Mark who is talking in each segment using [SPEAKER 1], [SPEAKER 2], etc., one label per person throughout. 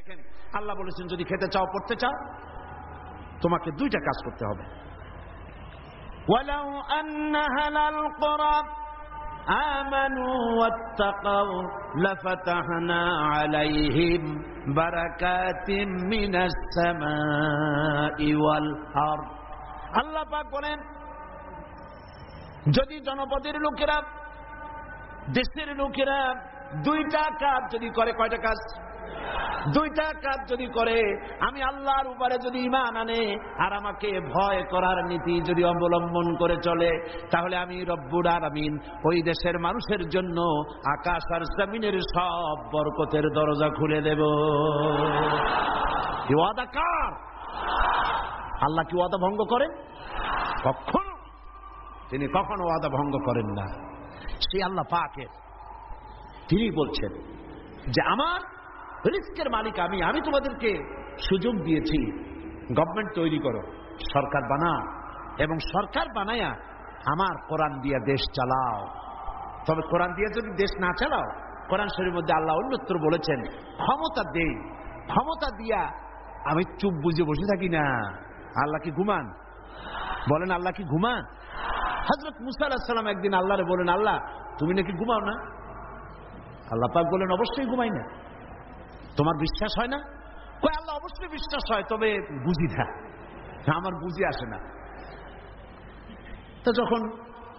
[SPEAKER 1] দেখেন আল্লাহ বলেছেন যদি খেতে চাও পড়তে চাও তোমাকে দুইটা কাজ করতে হবে। ওয়ালাউ আন্না হালাল কুরা আমানু ওয়াত্তাকাউ লাফাতাহনা আলাইহিম বারাকাতিম মিনাস সামাই ওয়াল আরদ। আল্লাহ পাক বলেন যদি জনপদের লোকেরা দেশের লোকেরা দুইটা কাজ যদি করে, কয়টা কাজ? দুইটা কাজ যদি করে, আমি আল্লাহর উপরে যদি ঈমান আনে আর আমাকে ভয় করার নীতি যদি অবলম্বন করে চলে, তাহলে আমি রব্বুল আলামিন ওই দেশের মানুষের জন্য আকাশ আর জমিনের সব বরকতের দরজা খুলে দেব। কি ওয়াদা কার? আল্লাহ কি ওয়াদা ভঙ্গ করেন? কখনো তিনি কখনো ওয়াদা ভঙ্গ করেন না। সেই আল্লাহ পাকের তিনি বলছেন যে আমার রিস্কের মালিক আমি তোমাদেরকে সুযোগ দিয়েছি, গভর্নমেন্ট তৈরি করো, সরকার বানাও, এবং সরকার বানায়া আমার কোরআন দিয়ে দেশ চালাও। তবে কোরআন দিয়ে যদি দেশ না চালাও, কোরআন শরীফের মধ্যে আল্লাহ অন্যত্র বলেছেন ক্ষমতা দেই, ক্ষমতা দিয়া আমি চুপ বুঝে বসে থাকি না। আল্লাহ কি ঘুমান? বলেন আল্লাহ কি ঘুমান? হযরত মুসা আলাইহিস সালাম একদিন আল্লাহরে বলেন, আল্লাহ তুমি নাকি ঘুমাও না? আল্লাহ পাক বলেন অবশ্যই ঘুমাই না। তোমার বিশ্বাস হয় না? কই আল্লাহ অবশ্যই বিশ্বাস হয়, তবে বুঝি না, আমার বুঝি আসে না। তো যখন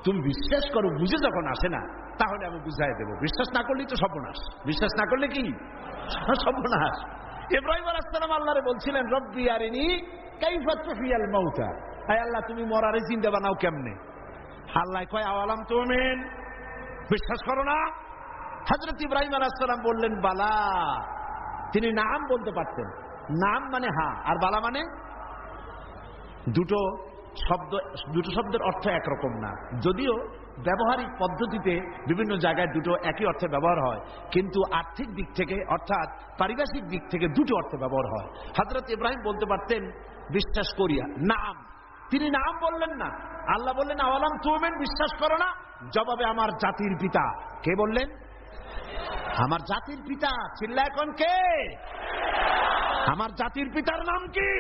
[SPEAKER 1] তুমি বিশ্বাস করো, বুঝে যখন আসে না, তাহলে আমি বুঝাই দেবো। বিশ্বাস না করলেই তো সর্বনাশ। বিশ্বাস না করলে কি সর্বনাশ। ইব্রাহিম আলাইহিস সালাম আল্লাহরে বলছিলেন রব্বি আরিনি কাইফা তুহিয়াল মাউতা, আয় আল্লাহ তুমি মরারে জিন্দা বানাও কেমনে? আল্লাহ কয় আওয়ালাম তুমিন, বিশ্বাস করো না? হযরত ইব্রাহিম আলাইহিস সালাম বললেন বালা। তিনি নাম বলতে পারতেন, নাম মানে হ্যাঁ, আর বালা মানে দুটো শব্দের অর্থ একরকম না, যদিও ব্যবহারিক পদ্ধতিতে বিভিন্ন জায়গায় দুটো একই অর্থে ব্যবহার হয়, কিন্তু আর্থিক দিক থেকে অর্থাৎ পারিভাষিক দিক থেকে দুটো অর্থে ব্যবহার হয়। হযরত ইব্রাহিম বলতে পারতেন বিশ্বাস করিয়া, নাম। তিনি নাম বললেন না। আল্লাহ বললেন আওয়ালাম তুমিন, বিশ্বাস করো না? জবাবে আমার জাতির পিতা কে বললেন? আমার জাতির পিতা। চিল্লায় কোন কে? আমার জাতির পিতার নাম কি?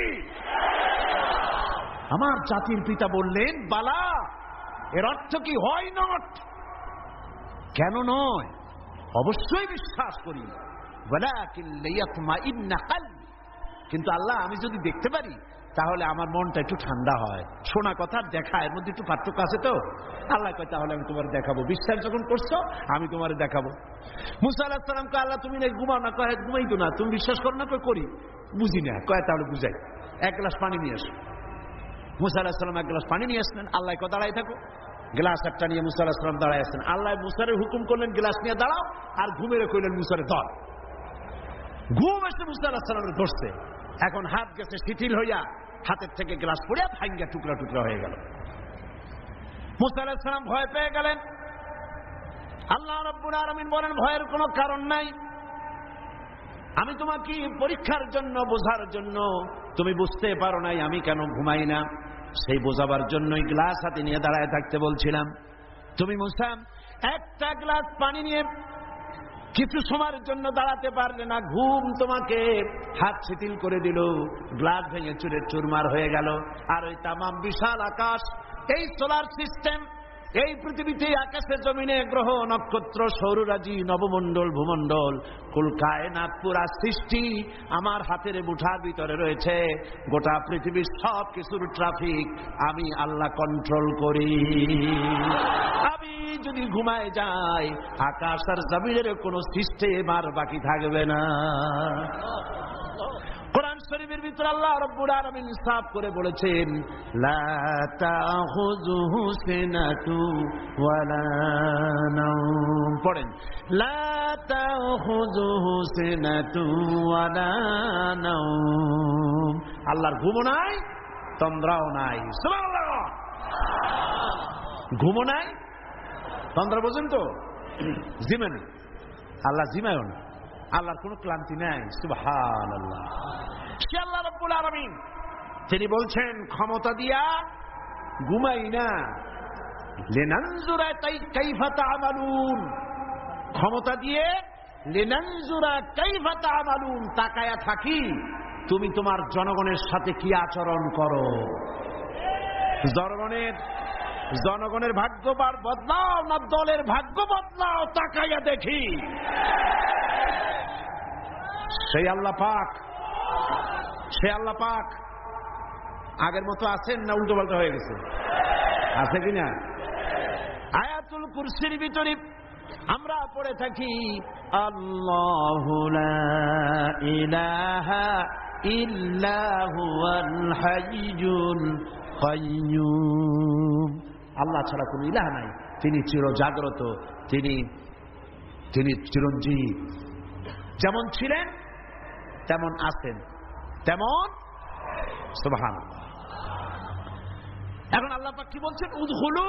[SPEAKER 1] আমার জাতির পিতা বললেন বালা। এর অর্থ কি? হয় নট। কেন নয়? অবশ্যই বিশ্বাস করি, ওয়ালাকিন লিয়াতমাইন্না কলবি। কিন্তু আল্লাহ আমি যদি দেখতে পারি তাহলে আমার মনটা একটু ঠান্ডা হয়। শোনা কথা দেখা এর মধ্যে একটু পার্থক্য আছে তো। আল্লাহ কয় তাহলে আমি তোমার দেখাবো। বিশ্বাস যখন করছো আমি তোমার দেখাবো। মুসা আলাইহিস সালাম কয় আল্লাহ তুমি নাকি ঘুমাও না? কয় ঘুমাই তো না। তুমি বিশ্বাস করো না? কয় করি। বুঝি না। কয় তাহলে বুঝাই, এক গ্লাস পানি নিয়ে আসো। মুসা আলাইহিস সালাম এক গ্লাস পানি নিয়ে আসলেন। আল্লাহ কয় দাঁড়াই থাকো। গ্লাস একটা নিয়ে মুসা আলাইহিস সালাম দাঁড়ায় আসছেন। আল্লাহ মুসারে হুকুম করলেন গ্লাস নিয়ে দাঁড়াও, আর ঘুমেরে কইলেন মুসারে ধর। ঘুম এসে মুসা আলাইহিস সালামের ধরছে। এখন হাত গেছে শিথিল হইয়া, হাতের থেকে গ্লাস পড়িয়া ভাঙ্গা টুকরা টুকরা হয়ে গেল। মুসা আলাইহিস সালাম ভয় পেয়ে গেলেন। আল্লাহ রাব্বুল আলামিন বলেন ভয়ের কোনো কারণ নাই, আমি তোমাকে পরীক্ষার জন্য, বোঝার জন্য, তুমি বুঝতে পারো নাই আমি কেন ঘুমাই না, সেই বোঝাবার জন্যই গ্লাস হাতে নিয়ে দাঁড়ায় থাকতে বলছিলাম। তুমি মুসা একটা গ্লাস পানি নিয়ে কিছু সময়ের জন্য দাঁড়াতে পারলে না, ঘুম তোমাকে হাত শিথিল করে দিল, গ্লাস ভেঙে চুরে চুরমার হয়ে গেল। আর ওই তামাম বিশাল আকাশ, এই সোলার সিস্টেম, এই পৃথিবীতে আকাশে জমিনে গ্রহ নক্ষত্র সৌররাজি নবমণ্ডল ভূমণ্ডল কুল কায়নাত পুরা সৃষ্টি আমার হাতের মুঠার ভিতরে রয়েছে। গোটা পৃথিবীর সব কিছুর ট্রাফিক আমি আল্লাহ কন্ট্রোল করি। আমি যদি ঘুমায় যাই আকাশ আর জমিনের কোনো সিস্টেম আর বাকি থাকবে না। কোরআন শরীফের ভিতরে আল্লাহ রাব্বুল আলামিন সাফ করে বলেছেন লা তাখুযুহু সিনাতু ওয়ালা নাওম। পড়েন লা তাখুযুহু সিনাতু ওয়ালা নাওম। আল্লাহর ঘুমও নাই, তন্দ্রাও নাই। সুবহানাল্লাহ। ঘুমও নাই, তন্দ্রা বোঝেন তো? জিমে নেই, আল্লাহ জিমায়ও না, আল্লাহর কোনো ক্লান্তি নাই। সুবহানাল্লাহ। সে আল্লাহ রাব্বুল আলামিন তিনি বলছেন ক্ষমতা দিয়া ঘুমাই না, লিনানজুরা কাইফা তা'মালুন। ক্ষমতা দিয়ে লিনানজুরা কাইফা তা'মালুন, তাকায়া থাকি তুমি তোমার জনগণের সাথে কি আচরণ করো। জনগণের ভাগ্য বদলাও না দলের ভাগ্য বদলাও, তাকাইয়া দেখি। সেই আল্লাহ পাক আগের মতো আছেন না উল্টো পাল্টা হয়ে গেছে? আছে কিনা? আয়াতুল কুরসির ভিতরে আমরা পড়ে থাকি আল্লাহু লা ইলাহা ইল্লা হুয়াল হাইয়ুল কাইয়্যুম। আল্লাহ ছাড়া কোনো ইলাহ নাই, তিনি চিরজাগ্রত, তিনি চিরঞ্জীব। যেমন ছিলেন তেমন আছেন, তেমন সুবহানাল্লাহ। এখন আল্লাহ পাক কি বলছেন? উদখুলু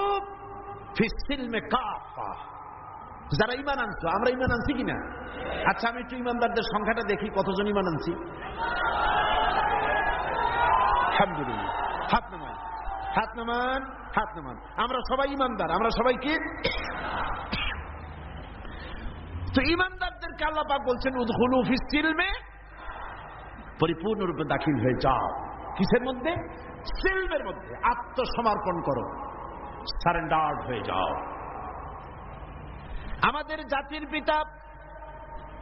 [SPEAKER 1] ফিস সিলমি কাফা। যারা ঈমান আনছো, আমরা ঈমান আনছি কিনা? আচ্ছা, আমি একটু ঈমানদারদের সংখ্যাটা দেখি, কতজন ঈমান আনছি। আলহামদুলিল্লাহ। হাত নামান। আমরা সবাই ঈমানদার, আমরা সবাই কি? তো ঈমানদারদেরকে আল্লাহ পাক বলছেন উদখুলু ফিস সিলমি, পরিপূর্ণরূপে দাখিল হয়ে যাও। কিসের মধ্যে? সিলমের মধ্যে। আত্মসমর্পণ করো, সারেন্ডার্ড হয়ে যাও। আমাদের জাতির পিতা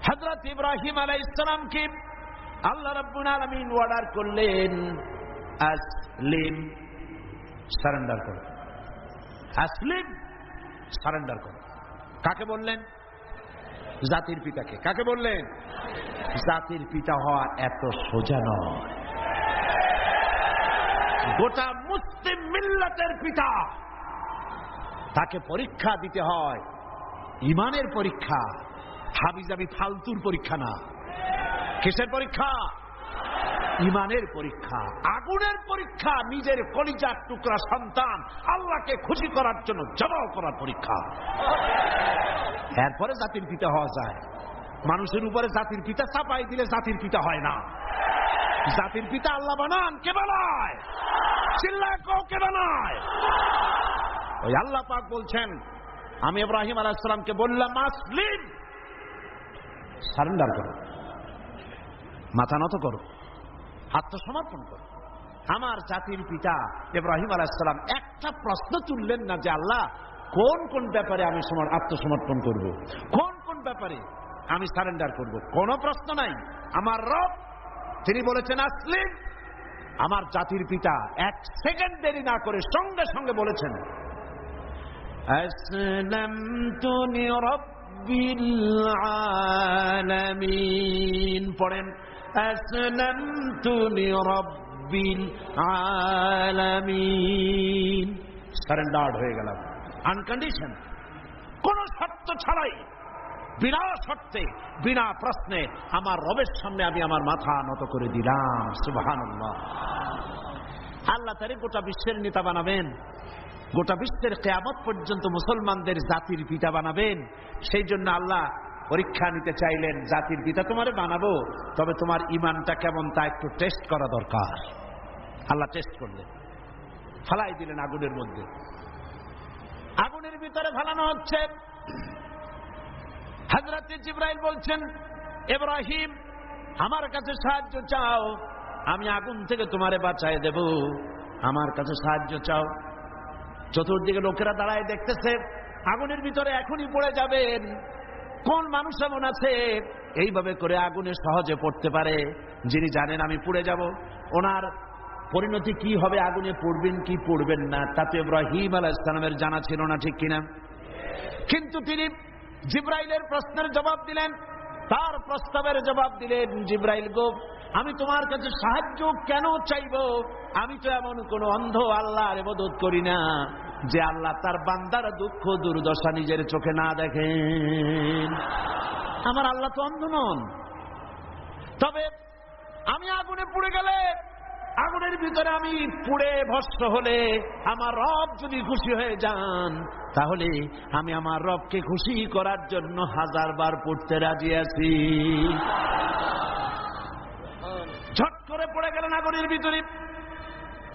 [SPEAKER 1] হযরত ইব্রাহিম আলাইহিস সালামকে আল্লাহ রাব্বুল আলামিন অর্ডার করলেন আসলিম, সারেন্ডার করো। আসলিম, সারেন্ডার করো। কাকে বললেন? জাতির পিতাকে। কাকে বললেন? জাতির পিতা হওয়া এত সোজা নয়। গোটা মুসলিম মিল্লাতের পিতা, তাকে পরীক্ষা দিতে হয়, ইমানের পরীক্ষা, হাবিজাবি ফালতুর পরীক্ষা না। কিসের পরীক্ষা? ইমানের পরীক্ষা, আগুনের পরীক্ষা। নিজের কলিজার টুকরা সন্তান আল্লাহকে খুশি করার জন্য জবাব করার পরীক্ষা। এরপরে জাতির পিতা হওয়া যায়। মানুষের উপরে জাতির পিতা চাপাই দিলে জাতির পিতা হয় না। জাতির পিতা আল্লাহ বানান, কে বানায়? চিল্লায় কও, কে বানায়? ওই আল্লাহ পাক বলছেন, আমি ইব্রাহিম আলাইহিস সালামকে বললাম আসলিম, সারেন্ডার করো, মাথা নত করো, আত্মসমর্পণ করো। আমার জাতির পিতা ইব্রাহিম আলাইহিস সালাম একটা প্রশ্ন তুললেন না যে আল্লাহ কোন কোন ব্যাপারে আমি আত্মসমর্পণ করব, কোন কোন ব্যাপারে আমি সারেন্ডার করব, কোন প্রশ্ন নাই। আমার রব তিনি বলেছেন আসলিম। আমার জাতির পিতা এক সেকেন্ড দেরি না করে সঙ্গে সঙ্গে বলেছেন আসলামতু লিরাব্বিল আলামিন। পড়েন আসলামতু লিরাব্বিল আলামিন। সারেন্ডার্ড হয়ে গেলাম, আনকন্ডিশন, কোন শর্ত ছাড়াই, বিনা শর্তে, বিনা প্রশ্নে আমার রবের সামনে আমি আমার মাথা নত করে দিলাম। সুবহানাল্লাহ। আল্লাহ তারে গোটা বিশ্বের নেতা বানাবেন, গোটা বিশ্বের কিয়ামত পর্যন্ত মুসলমানদের জাতির পিতা বানাবেন। সেই জন্য আল্লাহ পরীক্ষা নিতে চাইলেন, জাতির পিতা তোমারে বানাবো, তবে তোমার ইমানটা কেমন তা একটু টেস্ট করা দরকার। আল্লাহ টেস্ট করলেন, ফালাই দিলেন আগুনের মধ্যে। আগুনের ভিতরে ফালানো হচ্ছে। হযরত জিবরাইল বলছেন ইব্রাহিম আমার কাছে সাহায্য চাও, আমি আগুন থেকে তোমারে বাঁচায় দেব, আমার কাছে সাহায্য চাও। চতুর্দিকে লোকেরা দাঁড়ায় দেখতেছে, আগুনের ভিতরে এখনই পড়ে যাবেন। কোন মানুষ এমন আছে এইভাবে করে আগুনে সহজে পড়তে পারে, যিনি জানেন আমি পুড়ে যাব, ওনার পরিণতি কি হবে, আগুনে পড়বেন কি পড়বেন না, তাতে ইব্রাহিম আলাইহিস সালামের জানা ছিল না, ঠিক কিনা? কিন্তু তিনি জিবরাইলের প্রশ্নের জবাব দিলেন, তার প্রস্তাবের জবাব দিলেন। জিবরাইল গো, আমি তোমার কাছে সাহায্য কেন চাইব? আমি তো এমন কোন অন্ধ আল্লাহর ইবাদত করি না যে আল্লাহ তার বান্দার দুঃখ দুর্দশা নিজের চোখে না দেখেন। আমার আল্লাহ তো অন্ধ নন। তবে আমি আগুনে পুড়ে গেলে, আগুনের ভিতরে আমি পুড়ে ভস্ম হলে, আমার রব যদি খুশি হয়ে যান, তাহলে আমি আমার রবকে খুশি করার জন্য 1000 বার পড়তে রাজি আছি। ঝট করে পড়ে গেলেন আগুনের ভিতরে।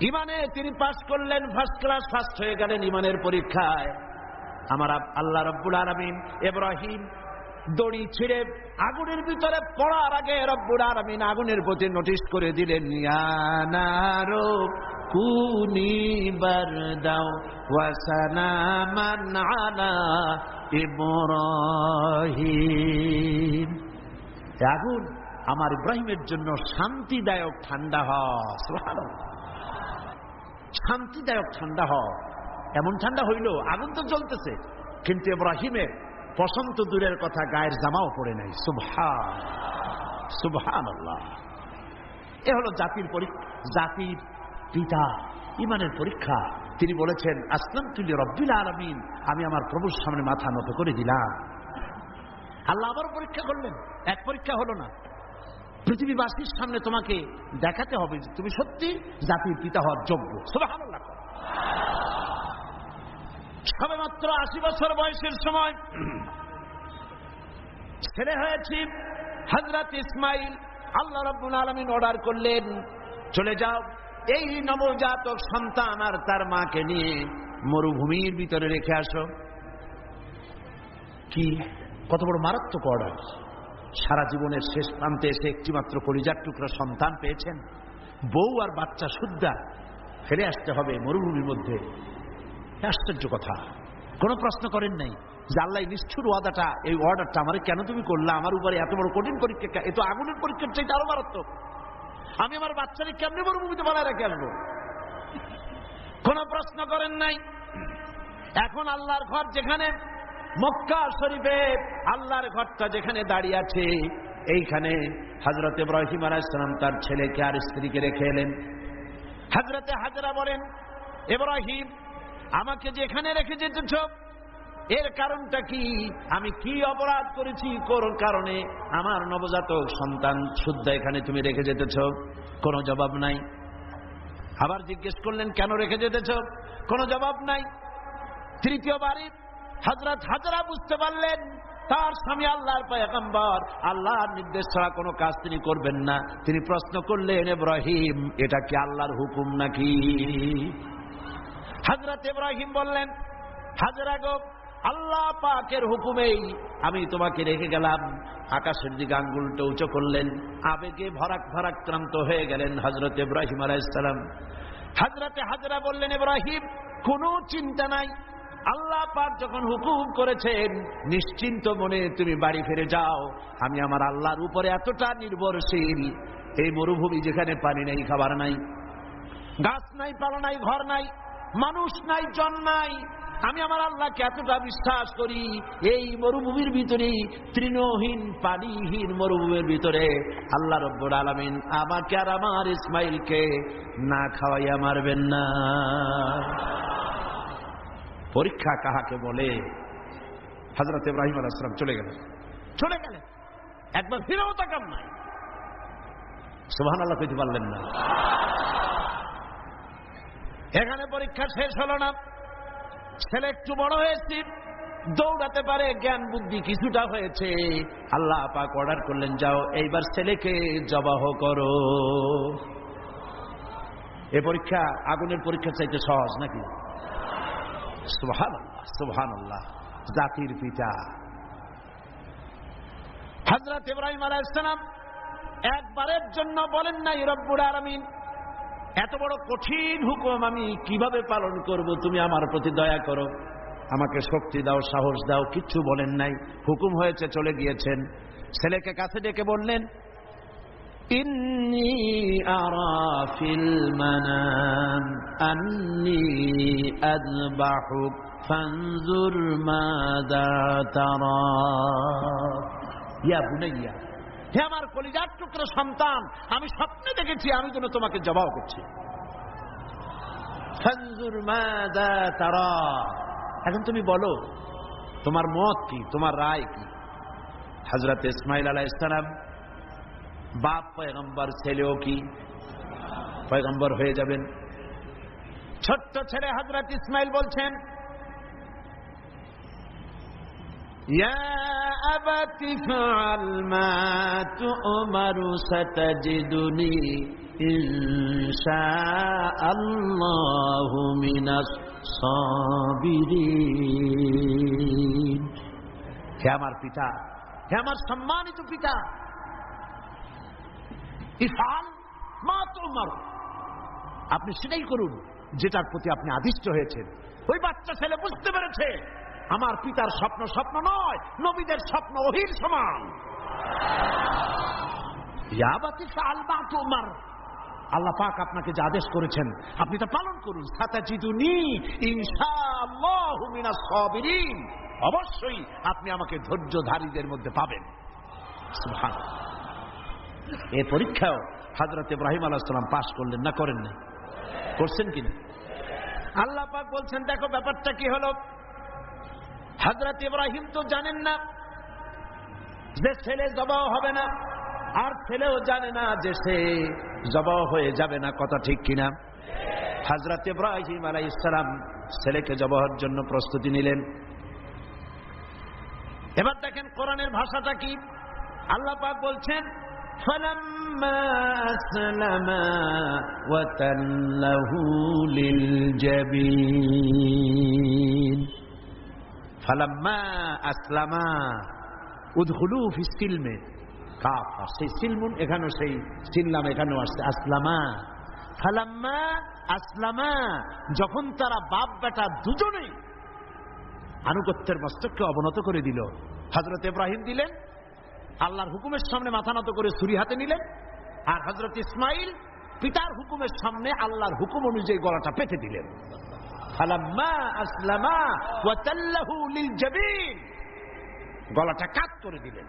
[SPEAKER 1] ইমানে তিনি পাস করলেন, ফার্স্ট ক্লাস ফার্স্ট হয়ে গেলেন ইমানের পরীক্ষায়। আমার আল্লাহ রাব্বুল আলামিন ইব্রাহিম দড়ি ছিঁড়ে আগুনের ভিতরে পড়ার আগে রব্বুল আলামিন আগুনের প্রতি নোটিশ করে দিলেন, ইয়া নারু কুনি বারদাও ওয়া সালামান আলা ইব্রাহিম। আগুন আমার ইব্রাহিমের জন্য শান্তিদায়ক ঠান্ডা হয়। সুবহানাল্লাহ, শান্তিদায়ক ঠান্ডা হয়। এমন ঠান্ডা হইল, আগুন তো জ্বলতেছে, কিন্তু ইব্রাহিমের পছন্দ দূরের কথা, গায়ের জামাও পড়ে নাই। সুবহানাল্লাহ। এ হলো জাতির পিতা, ইমানের পরীক্ষা। তিনি বলেছেন, আসলামতু লিরাব্বিল আলামিন, আমি আমার প্রভুর সামনে মাথা নত করে দিলাম। আল্লাহ আবার পরীক্ষা করলেন। এক পরীক্ষা হলো না, পৃথিবীবাসীর সামনে তোমাকে দেখাতে হবে যে তুমি সত্যি জাতির পিতা হওয়ার যোগ্য। সুবহানাল্লাহ। সবেমাত্র 80 বছর বয়সের সময় ছেলে হয়েছে হযরত ইসমাইল। আল্লাহ রাব্বুল আলামিন অর্ডার করলেন, চলে যাও, এই নবজাতক সন্তান আর তার মাকে নিয়ে মরুভূমির ভিতরে রেখে আসো। কি কত বড় মারাত্মক অর্ডার! সারা জীবনের শেষ প্রান্তে এসে একটিমাত্র কলিজার টুকরা সন্তান পেয়েছেন, বউ আর বাচ্চা সুদ্ধা ফেলে আসতে হবে মরুভূমির মধ্যে। আশ্চর্য কথা। কোনো প্রশ্ন করেন নাই যে আল্লাহ নিষ্ঠুর ওয়াদাটা, এই অর্ডারটা আমার কেন তুমি করলা? আমার উপরে এত বড় কঠিন পরীক্ষা, এ তো আগুনের পরীক্ষার চাইতে আরো মারাত্মক। আমি আমার বাচ্চাকে কেমনি মরুভূমিতে বানায় রেখে আসবো? কোনো প্রশ্ন করেন নাই। এখন আল্লাহর ঘর যেখানে, মক্কা শরীফে আল্লাহর ঘরটা যেখানে দাঁড়িয়ে আছে, এইখানে হযরত ইব্রাহিম আলাইহিস সালাম তার ছেলেকে আর স্ত্রীকে রেখে এলেন। হযরতে হাজরা বলেন, ইব্রাহিম, আমাকে যেখানে রেখে যেতেছ এর কারণটা কি? আমি কি অপরাধ করেছি কোন কারণে আমার নবজাতক সন্তান শুদ্ধ এখানে তুমি রেখে যেতেছ? কোনো জবাব নাই। আবার জিজ্ঞেস করলেন, কেন রেখে যেতেছ? কোনো জবাব নাই। তৃতীয়বারে হযরত হাজরা বুঝতে পারলেন তার স্বামী আল্লাহর পয়গম্বর, আল্লাহর নির্দেশ ছাড়া কোনো কাজ তিনি করবেন না। তিনি প্রশ্ন করলেন, ইব্রাহিম, এটা কি আল্লাহর হুকুম নাকি? হযরত ইব্রাহিম বললেন, হাজরা গো, আল্লাহ পাকের হুকুমেই আমি তোমাকে রেখে গেলাম। আকাশের দিকে আঙ্গুলটা উঁচু করলেন, আবেগে ভারাক্রান্ত হয়ে গেলেন হযরত ইব্রাহিম আলাইহিস সালাম। হযরতে হাজরা বললেন, ইব্রাহিম, কোনো চিন্তা নাই, আল্লাহ পাক যখন হুকুম করেছেন নিশ্চিন্ত মনে তুমি বাড়ি ফিরে যাও। আমি আমার আল্লাহর উপরে এতটা নির্ভরশীল, এই মরুভূমি যেখানে পানি নেই, খাবার নাই, গাছ নাই, পালা নাই, ঘর নাই, মানুষ নাই, জন নাই, আমি আমার আল্লাহকে এতটা বিশ্বাস করি, এই মরুভূমির ভিতরে, তৃণহীন পানিহীন মরুভূমির ভিতরে আল্লাহ রব্বুল আলামিন আমাকে আর আমার ইসমাইলকে না খাওয়াইয়া মারবেন না। পরীক্ষা কাহাকে বলে? হযরত ইব্রাহিম আলাইহিস সালাম চলে গেলেন, একবার ফিরেও তাকান নাই। সুবহানাল্লাহ কইতে পারলেন না। এখানে পরীক্ষা শেষ হলো না। ছেলে একটু বড় হয়েছে, দৌড়াতে পারে, জ্ঞান বুদ্ধি কিছুটা হয়েছে। আল্লাহ পাক অর্ডার করলেন, যাও এইবার ছেলেকে জবাহ করো। এই পরীক্ষা আগুনের পরীক্ষার চাইতে সহজ নাকি? সুবহানাল্লাহ, সুবহানাল্লাহ। জাতির পিতা হযরত ইব্রাহিম আলাইহিস সালাম একবারের জন্য বলেন নাই, রব্বুল আলামিন, এত বড় কঠিন হুকুম আমি কিভাবে পালন করব? তুমি আমার প্রতি দয়া করো, আমাকে শক্তি দাও, সাহস দাও। কিচ্ছু বলেন নাই। হুকুম হয়েছে, চলে গিয়েছেন। ছেলেকে কাছে ডেকে বললেন, ইন্নী আরা ফিল মানাম আন্নী আযবাহুক ফানজুর মাযা তারা। ইয়া বুনাইয়া, হে আমার কলিজার টুকরা সন্তান, আমি স্বপ্নে দেখেছি আমি যেন তোমাকে জবাহ করছি। ফানজুর মাযা তারা, এখন তুমি বলো তোমার মত কি, তোমার রায় কি? হযরত ইসমাইল আলাইহিস সালাম বাপ পয়গম্বর, ছেলেও কি পয়গম্বর হয়ে যাবেন। ছোট্ট ছেলে হযরত ইসমাইল বলছেন, ইয়া আবাতি ফাআল মা তু'মারু সাতাজিদুনি ইনশাআল্লাহু মিনাস সাবিরিন। হে আমার পিতা, হে আমার সম্মানিত পিতা, ইফআল মা তুমার, আপনি সেটাই করুন যেটার প্রতি আপনি আদিষ্ট হয়েছেন। ওই বাচ্চা ছেলে বুঝতে পেরেছে আমার পিতার স্বপ্ন স্বপ্ন নয়, নবীদের স্বপ্ন ওহীর সমান। ইয়া বাতি ফাআল মা তুমার, আল্লাহ পাক আপনাকে যে আদেশ করেছেন আপনি তা পালন করুন। সাতাজিদুনি ইনশাআল্লাহু মিনাস সাবিরিন, অবশ্যই আপনি আমাকে ধৈর্যধারীদের মধ্যে পাবেন। সুবহানাল্লাহ। এই পরীক্ষাও হযরত ইব্রাহিম আলাইহিস সালাম পাস করলেন না করেন না? করছেন কিনা? আল্লাহ পাক বলছেন দেখো ব্যাপারটা কি হলো। হযরত ইব্রাহিম তো জানেন না যে ছেলে জবাও হবে না, আর ছেলেও জানে না যে সে জবাও হয়ে যাবে না, কথা ঠিক কিনা? হযরত ইব্রাহিম আলাইহিস সালাম ছেলেকে জবাহের জন্য প্রস্তুতি নিলেন। এবার দেখেন কোরআনের ভাষাটা কি। আল্লাহ পাক বলছেন ফালাম্মা আসলামা ওয়া তাল্লাহু লিল জাবিন, ফালাম্মা আসলামা উদখুলু ফিস সিলমে, কাফ আর সেই সিলমুন, এখানেও সেই সিললাম, এখানেও আসছে আসলামা। ফালাম্মা আসলামা, যখন তারা বাপ বেটা দুজনেই আনুগত্যের মস্তককে অবনত করে দিল। হযরত ইব্রাহিম দিলেন, আল্লাহর হুকুমের সামনে মাথা নত করে ছুরি হাতে নিলেন, আর হযরত ইসমাইল পিতার হুকুমের সামনে আল্লাহর হুকুম অনুযায়ী গলাটা পেতে দিলেন। ফালাম্মা আসলামা ওয়া তাল্লাহু লিল জাবিন, গলাটা কাট করে দিলেন।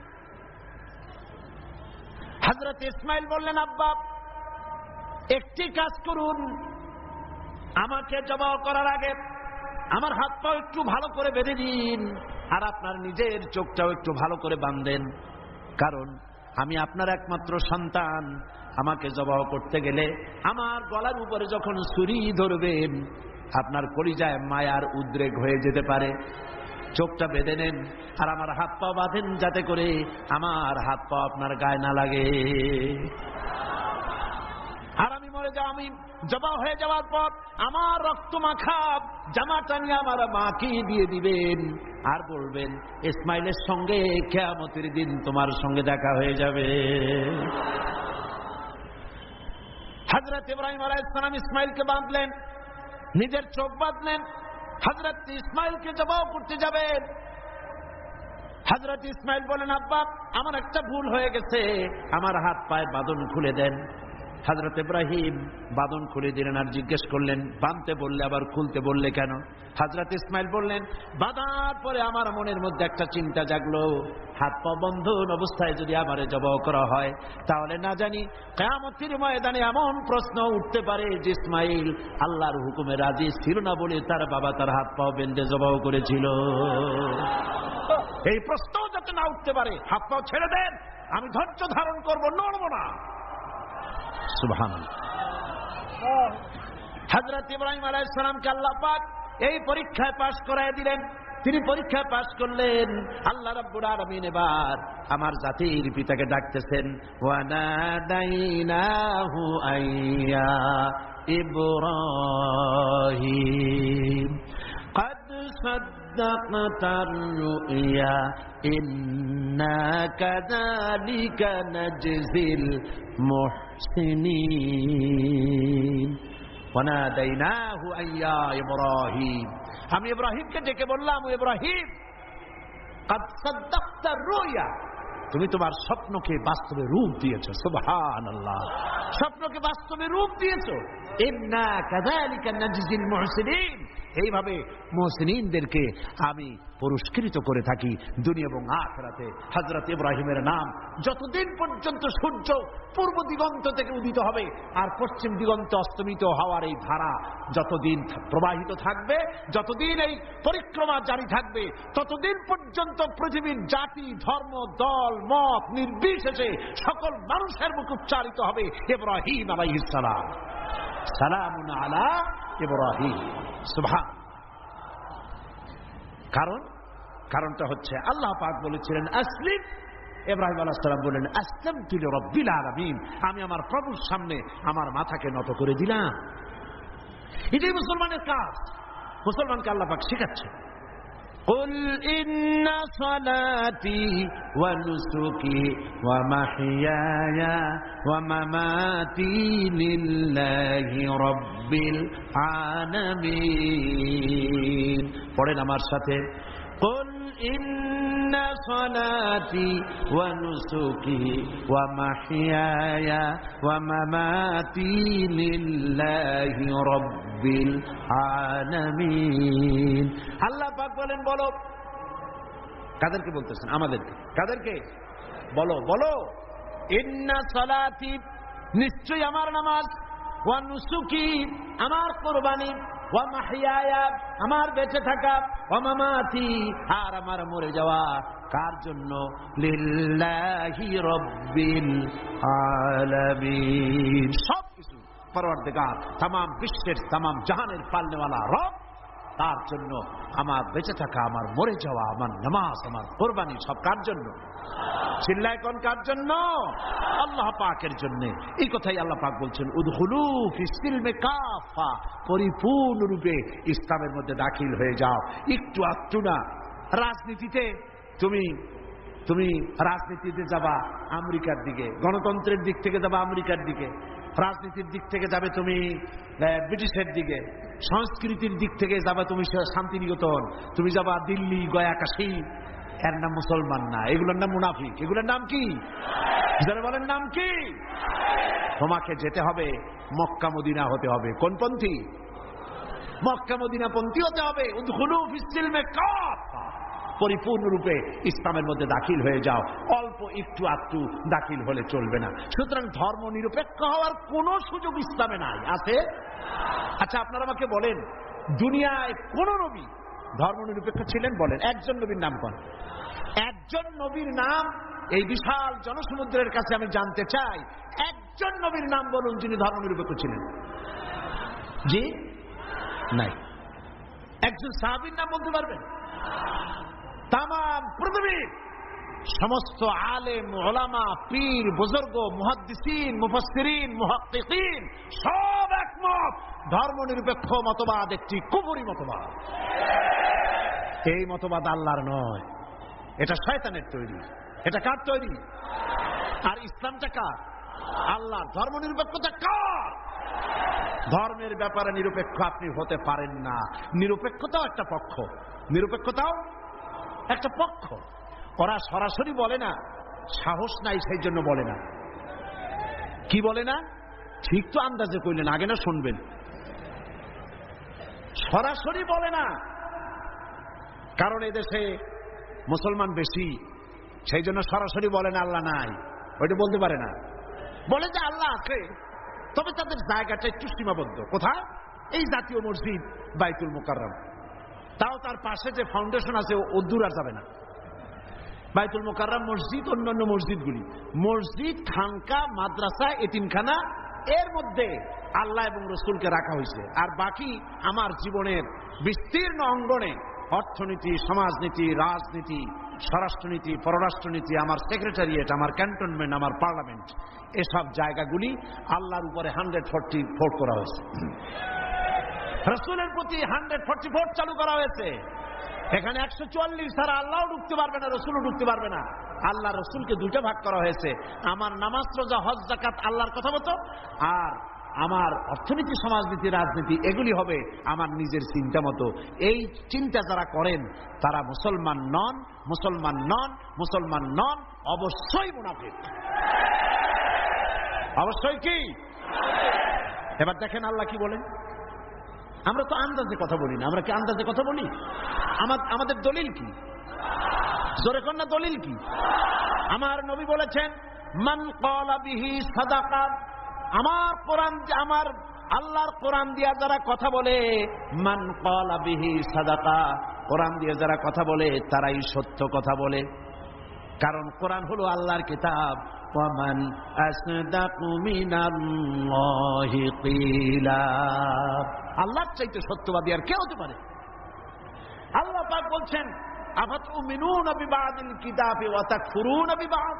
[SPEAKER 1] হযরত ইসমাইল বললেন আব্বা একটি কাজ করুন, আমাকে জবাহ করার আগে আমার হাত পা একটু ভালো করে বেঁধে দিন, আর আপনার নিজের চোখটাও একটু ভালো করে বাঁধেন, কারণ আমি আপনার একমাত্র সন্তান। আমাকে জবাহ করতে গেলে আমার গলার উপরে যখন ছুরি ধরবেন আপনার কলিজায় মায়ার উদ্রেক হয়ে যেতে পারে। চোখটা বেঁধে নেন আর আমার হাত পা বাঁধেন, যাতে করে আমার হাত পা আপনার গায়ে না লাগে। আর আমি মরে যাও, আমি জবাহ হয়ে যাওয়ার পর আমার রক্ত মাখা জামাটা নিয়ে আমার মাকে দিয়ে দিবেন, আর বলবেন ইসমাইলের সঙ্গে কিয়ামতের দিন তোমার সঙ্গে দেখা হয়ে যাবে। হযরত ইব্রাহিম আলাইহিস সালাম ইসমাইলকে বাঁধলেন, নিজের চোখ বাঁধলেন, হযরত ইসমাইলকে জবাহ করতে যাবেন। হযরত ইসমাইল বলেন আব্বা আমার একটা ভুল হয়ে গেছে, আমার হাত পায়ে বাঁধন খুলে দেন। হযরত ইব্রাহিম বাঁধন খুলে দিলেন, আর জিজ্ঞেস করলেন বাঁধতে বললে আবার খুলতে বললে কেন? হযরত ইসমাইল বললেন বাঁধার পরে আমার মনের মধ্যে একটা চিন্তা জাগলো, হাত পা বন্ধন অবস্থায় যদি আমারে জবাহ করা হয় তাহলে না জানি কিয়ামতের ময়দানে এমন প্রশ্ন উঠতে পারে যে ইসমাইল আল্লাহর হুকুমে রাজি ছিল না বলে তার বাবা তার হাত পা বেঁধে জবাহ করেছিল। এই প্রশ্ন যাতে না উঠতে পারে হাত পা ছেড়ে দেন, আমি ধৈর্য ধারণ করব, নড়ব না। সুবহানাল্লাহ। হযরত ইব্রাহিম আলাইহিস সালামকে আল্লাহ পাক এই পরীক্ষায় পাস করায় দিলেন। তিনি পরীক্ষায় পাস করলেন। আল্লাহ রাব্বুল আলামিন এবার আমার জাতির পিতাকে ডাকতেছেন, ওয়া নাদাইনাহু আইয়া ইব্রাহিম قد صدقت الرؤيا إنا كذلك نجزي المحسنين وناديناه أن يا إبراهيم, আমি ইব্রাহিমকে ডেকে বললাম ইব্রাহিম قد صدقت الرؤيا, তুমি তোমার স্বপ্নকে বাস্তবে রূপ দিয়েছো। সুবহানাল্লাহ, স্বপ্নকে বাস্তবে রূপ দিয়েছো। ইন্না কাযালিকা নাজজিল মুহসিনিন, এইভাবে মুহসিনিনদেরকে আমি পুরস্কৃত করে থাকি দুনিয়া এবং আখিরাতে। হযরত ইব্রাহিমের নাম যতদিন পর্যন্ত সূর্য পূর্ব দিগন্ত থেকে উদিত হবে আর পশ্চিম দিগন্ত অস্তমিত হওয়ার এই ধারা যতদিন প্রবাহিত থাকবে, যতদিন এই পরিক্রমা জারি থাকবে, ততদিন পর্যন্ত পৃথিবীর জাতি ধর্ম দল মত নির্বিশেষে সকল মানুষের মুখে উচ্চারিত হবে ইব্রাহিম আলাইহিস সালাম, সালামুন আলা ইব্রাহিম। সুবহান। কারণটা হচ্ছে আল্লাহ পাক বলেছিলেন আসলিম, ইব্রাহিম আলাইহিস সালাম বলেন আসলামতু লিরাব্বিল আলামিন, আমি আমার প্রভুর সামনে আমার মাথাকে নত করে দিলাম। এটাই মুসলমানের কাজ, মুসলমানকে আল্লাহ পাক শেখাচ্ছেন। قل إن صلاتي ونسكي ومحياي ومماتي لله رب العالمين পড়েন আমার সাথে قل إن صلاتي ونسكي ومحياي ومماتي لله رب العالمين আল্লাহ পাক বলেন বলো কাদেরকে বলতেছেন আমাদেরকে কাদেরকে বলো বলো ইন্না সালাতি নিশ্চয় আমার নামাজ ওয়া নুসুকি আমার কুরবানি ওয়া মাহইয়ায়া আমার বেঁচে থাকা ওয়া মামাতি আর আমার মরে যাওয়া কার জন্য লিল্লাহি রাব্বিল আলামিন সব কিছু পরওয়ারদিগার तमाम বিশ্বের तमाम জাহানের পালনেওয়ালা রব তার জন্য আমার বেঁচে থাকা আমার মরে যাওয়া আমার নামাজ আমার কুরবানি সব কার জন্য চিল্লায় কোন কার জন্য আল্লাহ পাকের জন্য এই কথাই আল্লাহ পাক বলছেন উদখুলু ফিস সিলমে কাফা পরিপূর্ণরূপে ইসলামের মধ্যে দাখিল হয়ে যাও একটু একটু না রাজনীতিতে তুমি রাজনীতিতে যাবা আমেরিকার দিকে গণতন্ত্রের দিক থেকে যাবা আমেরিকার দিকে রাজনীতির দিক থেকে যাবে তুমি ব্রিটিশের দিকে সংস্কৃতির দিক থেকে যাবে তুমি শান্তিনিকেতন তুমি যাবা দিল্লি গয়া কাশী এর নাম মুসলমান না এগুলোর নাম মুনাফিক এগুলোর নাম কি যারা বলেন নাম কি তোমাকে যেতে হবে মক্কা মদিনা হতে হবে কোন পন্থী মক্কা মদিনা পন্থী হতে হবে উদখুলু ফিস সিলমে কাফা পরিপূর্ণরূপে ইসলামের মধ্যে দাখিল হয়ে যাও অল্প একটু একটু দাখিল হলে চলবে না সুতরাং ধর্ম নিরপেক্ষ হওয়ার কোনো সুযোগ ইসলামে নাই আছে আচ্ছা আপনারা আমাকে বলেন দুনিয়ায় কোন নবী ধর্ম নিরপেক্ষ ছিলেন বলেন একজন নবীর নাম কোন একজন নবীর নাম এই বিশাল জনসমুদ্রের কাছে আমি জানতে চাই একজন নবীর নাম বলুন যিনি ধর্ম নিরপেক্ষ ছিলেন জি নাই একজন সাহাবীর নাম বলতে পারবেন तमाम পৃথিবীর সমস্ত আলেম উলামা পীর বুজুর্গ মুহাদ্দিসিন মুফাসসিরিন মুহাক্কিকিন সব একমত ধর্ম নিরপেক্ষ মতবাদ একটি কুফরি মতবাদ এই মতবাদ আল্লাহর নয় এটা শয়তানের তৈরি এটা কার তৈরি আর ইসলামটা কার আল্লাহর ধর্ম নিরপেক্ষতা কার ধর্মের ব্যাপারে নিরপেক্ষ আপনি হতে পারেন না নিরপেক্ষতাও একটা পক্ষ নিরপেক্ষতাও একটা পক্ষ ওরা সরাসরি বলে না সাহস নাই সেই জন্য বলে না কি বলে না ঠিক তো আন্দাজে কইলেন আগে না শুনবেন সরাসরি বলে না কারণ এদেশে মুসলমান বেশি সেই জন্য সরাসরি বলে না আল্লাহ নাই ওইটা বলতে পারে না বলে যে আল্লাহ আছে তবে তাদের জায়গাটা একটু সীমাবদ্ধ কোথায় এই জাতীয় মসজিদ বাইতুল মুকাররম তাও তার পাশে যে ফাউন্ডেশন আছে ও দূর আর যাবে না বাইতুল মুকাররম মসজিদ অন্যান্য মসজিদগুলি মসজিদ খানকা মাদ্রাসা এতিমখানা এর মধ্যে আল্লাহ এবং রসুলকে রাখা হয়েছে আর বাকি আমার জীবনের বিস্তীর্ণ অঙ্গনে অর্থনীতি সমাজনীতি রাজনীতি স্বরাষ্ট্রনীতি পররাষ্ট্রনীতি আমার সেক্রেটারিয়েট আমার ক্যান্টনমেন্ট আমার পার্লামেন্ট এসব জায়গাগুলি আল্লাহর উপরে 144 করা হয়েছে রসুলের প্রতি 144 চালু করা হয়েছে এখানে 144 ছাড়া আল্লাহও ঢুকতে পারবে না রসুলও ঢুকতে পারবে না আল্লাহ রসুলকে দুইটা ভাগ করা হয়েছে আমার নামাজ রোজা হজ যাকাত আল্লাহর কথা মতো আর আমার অর্থনীতি সমাজনীতি রাজনীতি এগুলি হবে আমার নিজের চিন্তা মতো এই চিন্তা যারা করেন তারা মুসলমান নন মুসলমান নন মুসলমান নন অবশ্যই মুনাফিক অবশ্যই কি এবার দেখেন আল্লাহ কি বলেন আমরা তো আন্দাজে কথা বলি না আমরা কি আন্দাজে কথা বলি আমাদের দলিল কি জোরে কোন না দলিল কি আমার নবী বলেছেন মান ক্বালা বিহি সাদাকা আমার কোরআন আমার আল্লাহর কোরআন দিয়ে যারা কথা বলে মান ক্বালা বিহি সাদাকা কোরআন দিয়ে যারা কথা বলে তারাই সত্য কথা বলে কারণ কোরআন হলো আল্লাহর কিতাব ওয়ামান আসদাকু মিনাল্লাহি কিলা আল্লাহর চাইতে সত্যবাদী আর কে হতে পারে আল্লাহ পাক বলছেন আফাতুমিনুনা বিবাদিল কিতাবি ওয়া তাকফুরুনা বিবাদ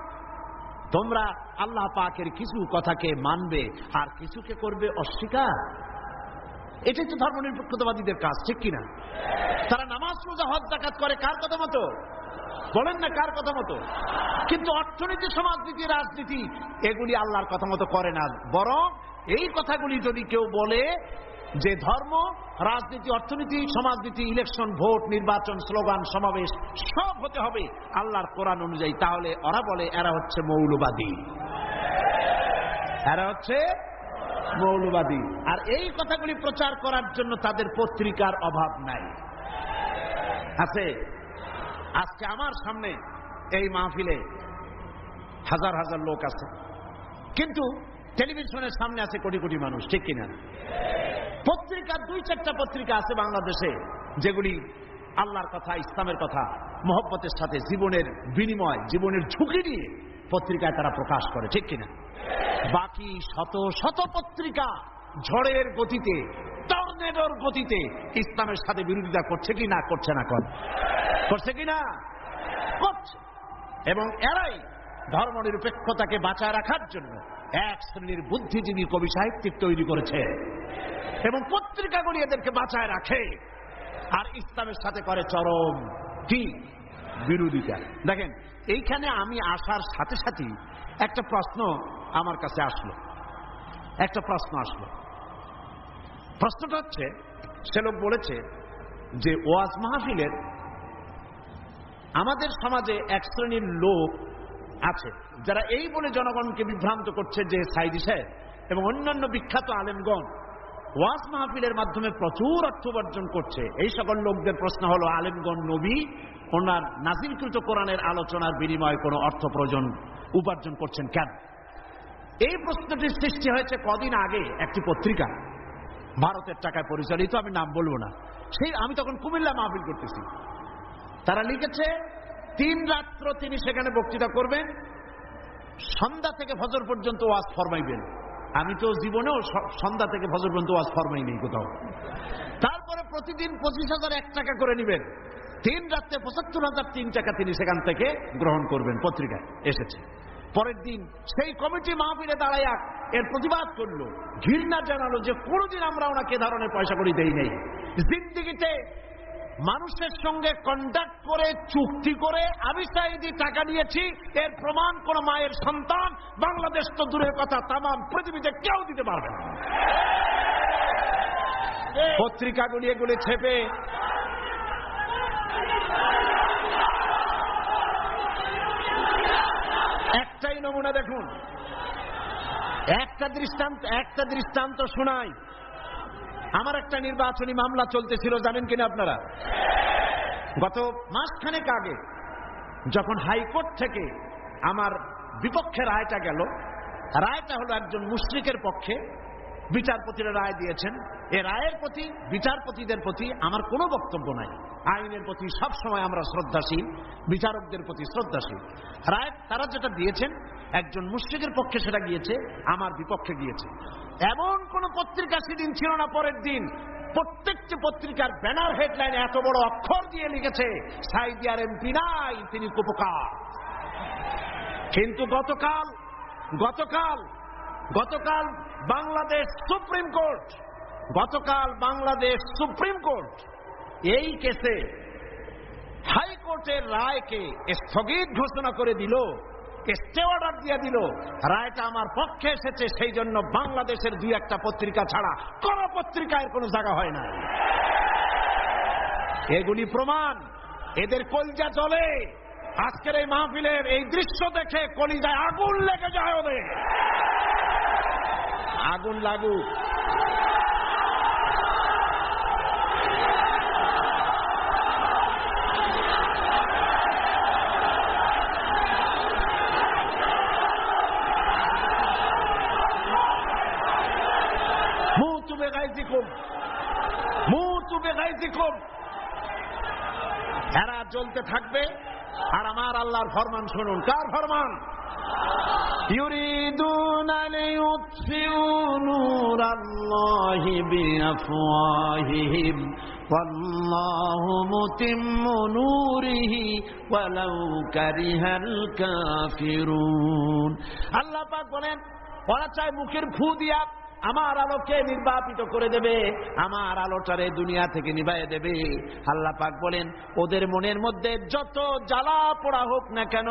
[SPEAKER 1] তোমরা আল্লাহ পাকের কিছু কথাকে মানবে আর কিছুকে করবে অস্বীকার এটাই তো ধর্মনিরপেক্ষতাবাদীদের কাজ, ঠিক কিনা? তারা নামাজ রোজা হজ যাকাত করে কার কথা মতো? বলেন না কার কথা মতো? কিন্তু অর্থনীতি, সমাজনীতি, রাজনীতি এগুলি আল্লাহর কথা মতো করে না। বরং এই কথাগুলি যদি কেউ বলে যে ধর্ম, রাজনীতি, অর্থনীতি, সমাজনীতি, ইলেকশন, ভোট, নির্বাচন, স্লোগান, সমাবেশ সব হতে হবে আল্লাহর কোরআন অনুযায়ী, তাহলে ওরা বলে এরা হচ্ছে মৌলবাদী, এরা হচ্ছে মৌলবাদী। আর এই কথাগুলি প্রচার করার জন্য তাদের পত্রিকার অভাব নাই, আছে। আজকে আমার সামনে এই মাহফিলে হাজার হাজার লোক আছে, কিন্তু টেলিভিশনের সামনে আছে কোটি কোটি মানুষ, ঠিক কিনা? পত্রিকা 2-4টা পত্রিকা আছে বাংলাদেশে যেগুলি আল্লাহর কথা, ইসলামের কথা মহব্বতের সাথে জীবনের বিনিময়, জীবনের ঝুঁকি নিয়ে পত্রিকায় তারা প্রকাশ করে, ঠিক কিনা? বাকি শত শত পত্রিকা ঝড়ের গতিতে, টর্নেডোর গতিতে ইসলামের সাথে বিরোধিতা করছে কি না করছে না, করছে কি না করছে। এবং এরাই ধর্মনিরপেক্ষতাকে বাঁচায় রাখার জন্য এক শ্রেণীর বুদ্ধিজীবী কবি সাহিত্যিক তৈরি করেছে এবং পত্রিকাগুলি এদেরকে বাঁচায় রাখে, আর ইসলামের সাথে করে চরম কি বিরোধিতা। দেখেন, এইখানে আমি আসার সাথে সাথে একটা প্রশ্ন আমার কাছে আসলো, একটা প্রশ্ন আসলো। প্রশ্নটা হচ্ছে, সে লোক বলেছে যে ওয়াজ মাহফিলের আমাদের সমাজে এক শ্রেণীর লোক আছে যারা এই বলে জনগণকে বিভ্রান্ত করছে যে সাইদি সাহেব এবং অন্যান্য বিখ্যাত আলেমগণ ওয়াজ মাহফিলের মাধ্যমে প্রচুর অর্থ উপার্জন করছে। এই সকল লোকদের প্রশ্ন হলো, আলেমগণ নবী ওনার নাজিলকৃত কোরআনের আলোচনার বিনিময়ে কোনো অর্থ উপার্জন করছেন কেন? এই প্রশ্নটির সৃষ্টি হয়েছে কদিন আগে একটি পত্রিকা, ভারতের টাকায় পরিচালিত, আমি নাম বলবো না। সেই আমি তখন কুমিল্লা মাহফিল করতেছি, তারা লিখেছে 3 রাত্র তিনি সেখানে বক্তৃতা করবেন, সন্ধ্যা থেকে ফজর পর্যন্ত ওয়াজ ফরমাইবেন। আমি তো জীবনেও সন্ধ্যা থেকে ফজর পর্যন্ত ওয়াজ ফরমাই নেই কোথাও। তারপরে প্রতিদিন 25,001 টাকা করে নেবেন, 3 রাত্রে 75,003 টাকা তিনি সেখান থেকে গ্রহণ করবেন। পত্রিকায় এসেছে। পরের দিন সেই কমিটি মাহফিলে দাঁড়াইয়া এর প্রতিবাদ করলো, ঘৃণা জানালো যে কোনোদিন আমরা ওনাকে ধরনের পয়সা করি দেই নেই। জিন্দিগিতে মানুষের সঙ্গে কন্ট্যাক্ট করে, চুক্তি করে আমি সাইদি টাকা নিয়েছি, এর প্রমাণ কোন মায়ের সন্তান বাংলাদেশ তো দূরের কথা, তামাম পৃথিবীতে কেউ দিতে পারবে না। পত্রিকাগুলি এগুলি ছেপে একটাই নমুনা দেখুন, একটা দৃষ্টান্ত শোনাই। আমার একটা নির্বাচনী মামলা চলতেছিল, জানেন কিনা আপনারা? গত মাসখানেক আগে যখন হাইকোর্ট থেকে আমার বিপক্ষে রায়টা গেল, রায়টা হলো একজন মুশরিকের পক্ষে, বিচারপতিরা রায় দিয়েছেন। এ রায়ের প্রতি, বিচারপতিদের প্রতি আমার কোনো বক্তব্য নাই। আইনের প্রতি সবসময় আমরা শ্রদ্ধাশীল, বিচারকদের প্রতি শ্রদ্ধাশীল। রায় তারা যেটা দিয়েছেন, একজন মুশরিকের পক্ষে সেটা গিয়েছে, আমার বিপক্ষে গিয়েছে। এমন কোন পত্রিকা সেদিন ছিল না। পরের দিন প্রত্যেকটি পত্রিকার ব্যানার হেডলাইনে এত বড় অক্ষর দিয়ে লিখেছে, সাইদি আর এমপি নাই, তিনি কুপকার। কিন্তু গতকাল বাংলাদেশ সুপ্রিম কোর্ট এই কেসে হাইকোর্টের রায়কে স্থগিত ঘোষণা করে দিল, স্টে অর্ডার দিয়ে দিল। রায়টা আমার পক্ষে এসেছে, সেই জন্য বাংলাদেশের 2-1টা পত্রিকা ছাড়া কোন পত্রিকায় কোনো জায়গা হয় না। এগুলি প্রমাণ, এদের কলিজা জ্বলে। আজকের এই মাহফিলের এই দৃশ্য দেখে কলিজায় আগুন লেগে যায় ওদের। আগুন লাগুক। এরা জ্বলতে থাকবে, আর আমার আল্লাহর ফরমান শুনুন। কার ফরমান? ইউরিদুনা লিইউতফিউ নূরাল্লাহি বিআফওয়াহিহিম ওয়াল্লাহু মুতিম্মু নূরিহি ওয়ালাউ কারিহাল কাফিরুন। আল্লাহ পাক বলেন, ওরা চায় মুখের ফু দিয়া আমার আলোকে নির্বাপিত করে দেবে, আমার আলোটারে দুনিয়া থেকে নিভাইয়ে দেবে। আল্লাহ পাক বলেন ওদের মনের মধ্যে যত জ্বালা পোড়া হোক না কেন,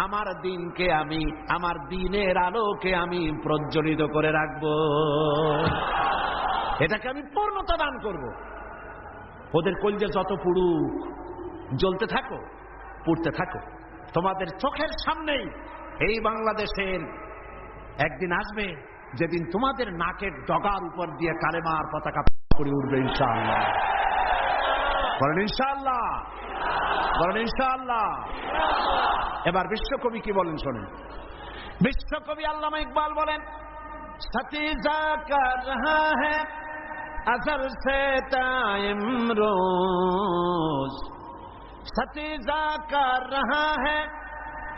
[SPEAKER 1] আমার দিনকে আমি, আমার দিনের আলোকে আমি প্রজ্বলিত করে রাখবো, এটাকে আমি পূর্ণতা দান করব। ওদের কলজে যত পুড়ুক, জ্বলতে থাকো, পুড়তে থাকো। তোমাদের চোখের সামনেই এই বাংলাদেশের একদিন আসবে যেদিন তোমাদের নাকের ডগার উপর দিয়ে কালেমার পতাকা করে উঠবে ইনশাআল্লাহ। বলেন ইনশাআল্লাহ, বলেন ইনশাআল্লাহ। এবার বিশ্বকবি কি বলেন শোনেন। বিশ্বকবি আল্লামা ইকবাল বলেন, সতীজা কর রহা হ্যায় अजल से ताइम रोज, सतीजा कर रहा है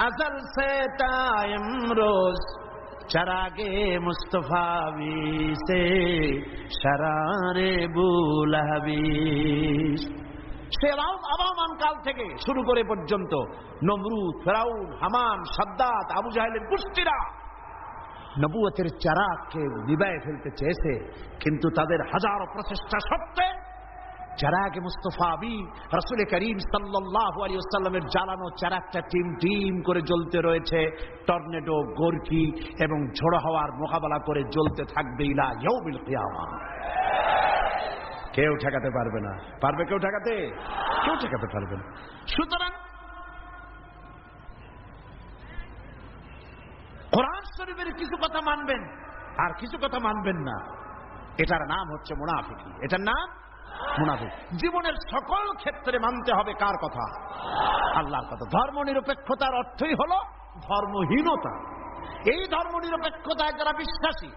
[SPEAKER 1] अजल से ताइम रोज, चरागे मुस्तफावी से शरारे बुलहबीस। আবামান কাল থেকে শুরু করে পর্যন্ত নমরুদ, ফেরাউন, হামান, সাদ্দাত, আবু জাহেলের গোষ্ঠীরা নবুয়তের চারাগকে নিভায়ে ফেলতে চেয়েছে, কিন্তু তাদের হাজারো প্রচেষ্টা সত্ত্বে চারাগে মুস্তাফাবি রাসূল করিম সাল্লাল্লাহু আলাইহি ওয়াসাল্লামের জ্বালানো চারাগটা টিম টিম করে জ্বলতে রয়েছে। টর্নেডো, গর্কি এবং ঝড়ো হাওয়ার মোকাবেলা করে জ্বলতে থাকবে ইলা ইয়াউমিল কিয়ামা। কেউ ঠেকাতে পারবে না। পারবে কেউ ঠেকাতে? কেউ ঠেকাতে পারবে না। সুতরাং কোরআন শরীফের কিছু কথা মানবেন আর কিছু কথা মানবেন না, এটার নাম হচ্ছে মুনাফিকি। এটার নাম মুনাফিক। জীবনের সকল ক্ষেত্রে মানতে হবে কার কথা? আল্লাহর কথা। ধর্মনিরপেক্ষতার অর্থই হলো ধর্মহীনতা। এই ধর্মনিরপেক্ষতায় যারা বিশ্বাসী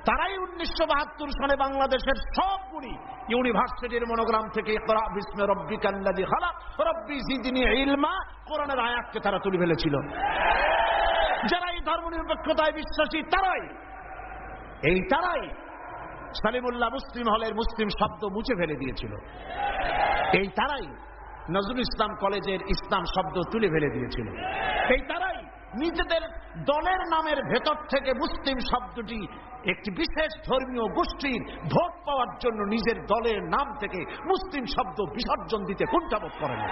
[SPEAKER 1] তারাই 1972 সালে বাংলাদেশের সবগুলি ইউনিভার্সিটির মনোগ্রাম থেকে ইকরা বিসমি রাব্বিকাল্লাযী খালাক রাব্বি জিদনি ইলমা কোরআনের আয়াতকে তারা তুলে ফেলেছিল। যারা এই ধর্মনিরপেক্ষতায় বিশ্বাসী তারাই সালিমুল্লাহ মুসলিম হলের মুসলিম শব্দ মুছে ফেলে দিয়েছিল। এই তারাই নজরুল ইসলাম কলেজের ইসলাম শব্দ তুলে ফেলে দিয়েছিল। এই তারাই নিজেদের দলের নামের ভেতর থেকে মুসলিম শব্দটি একটি বিশেষ ধর্মীয় গোষ্ঠীর ভোট পাওয়ার জন্য নিজের দলের নাম থেকে মুসলিম শব্দ বিসর্জন দিতে কুণ্ঠাবোধ করে না।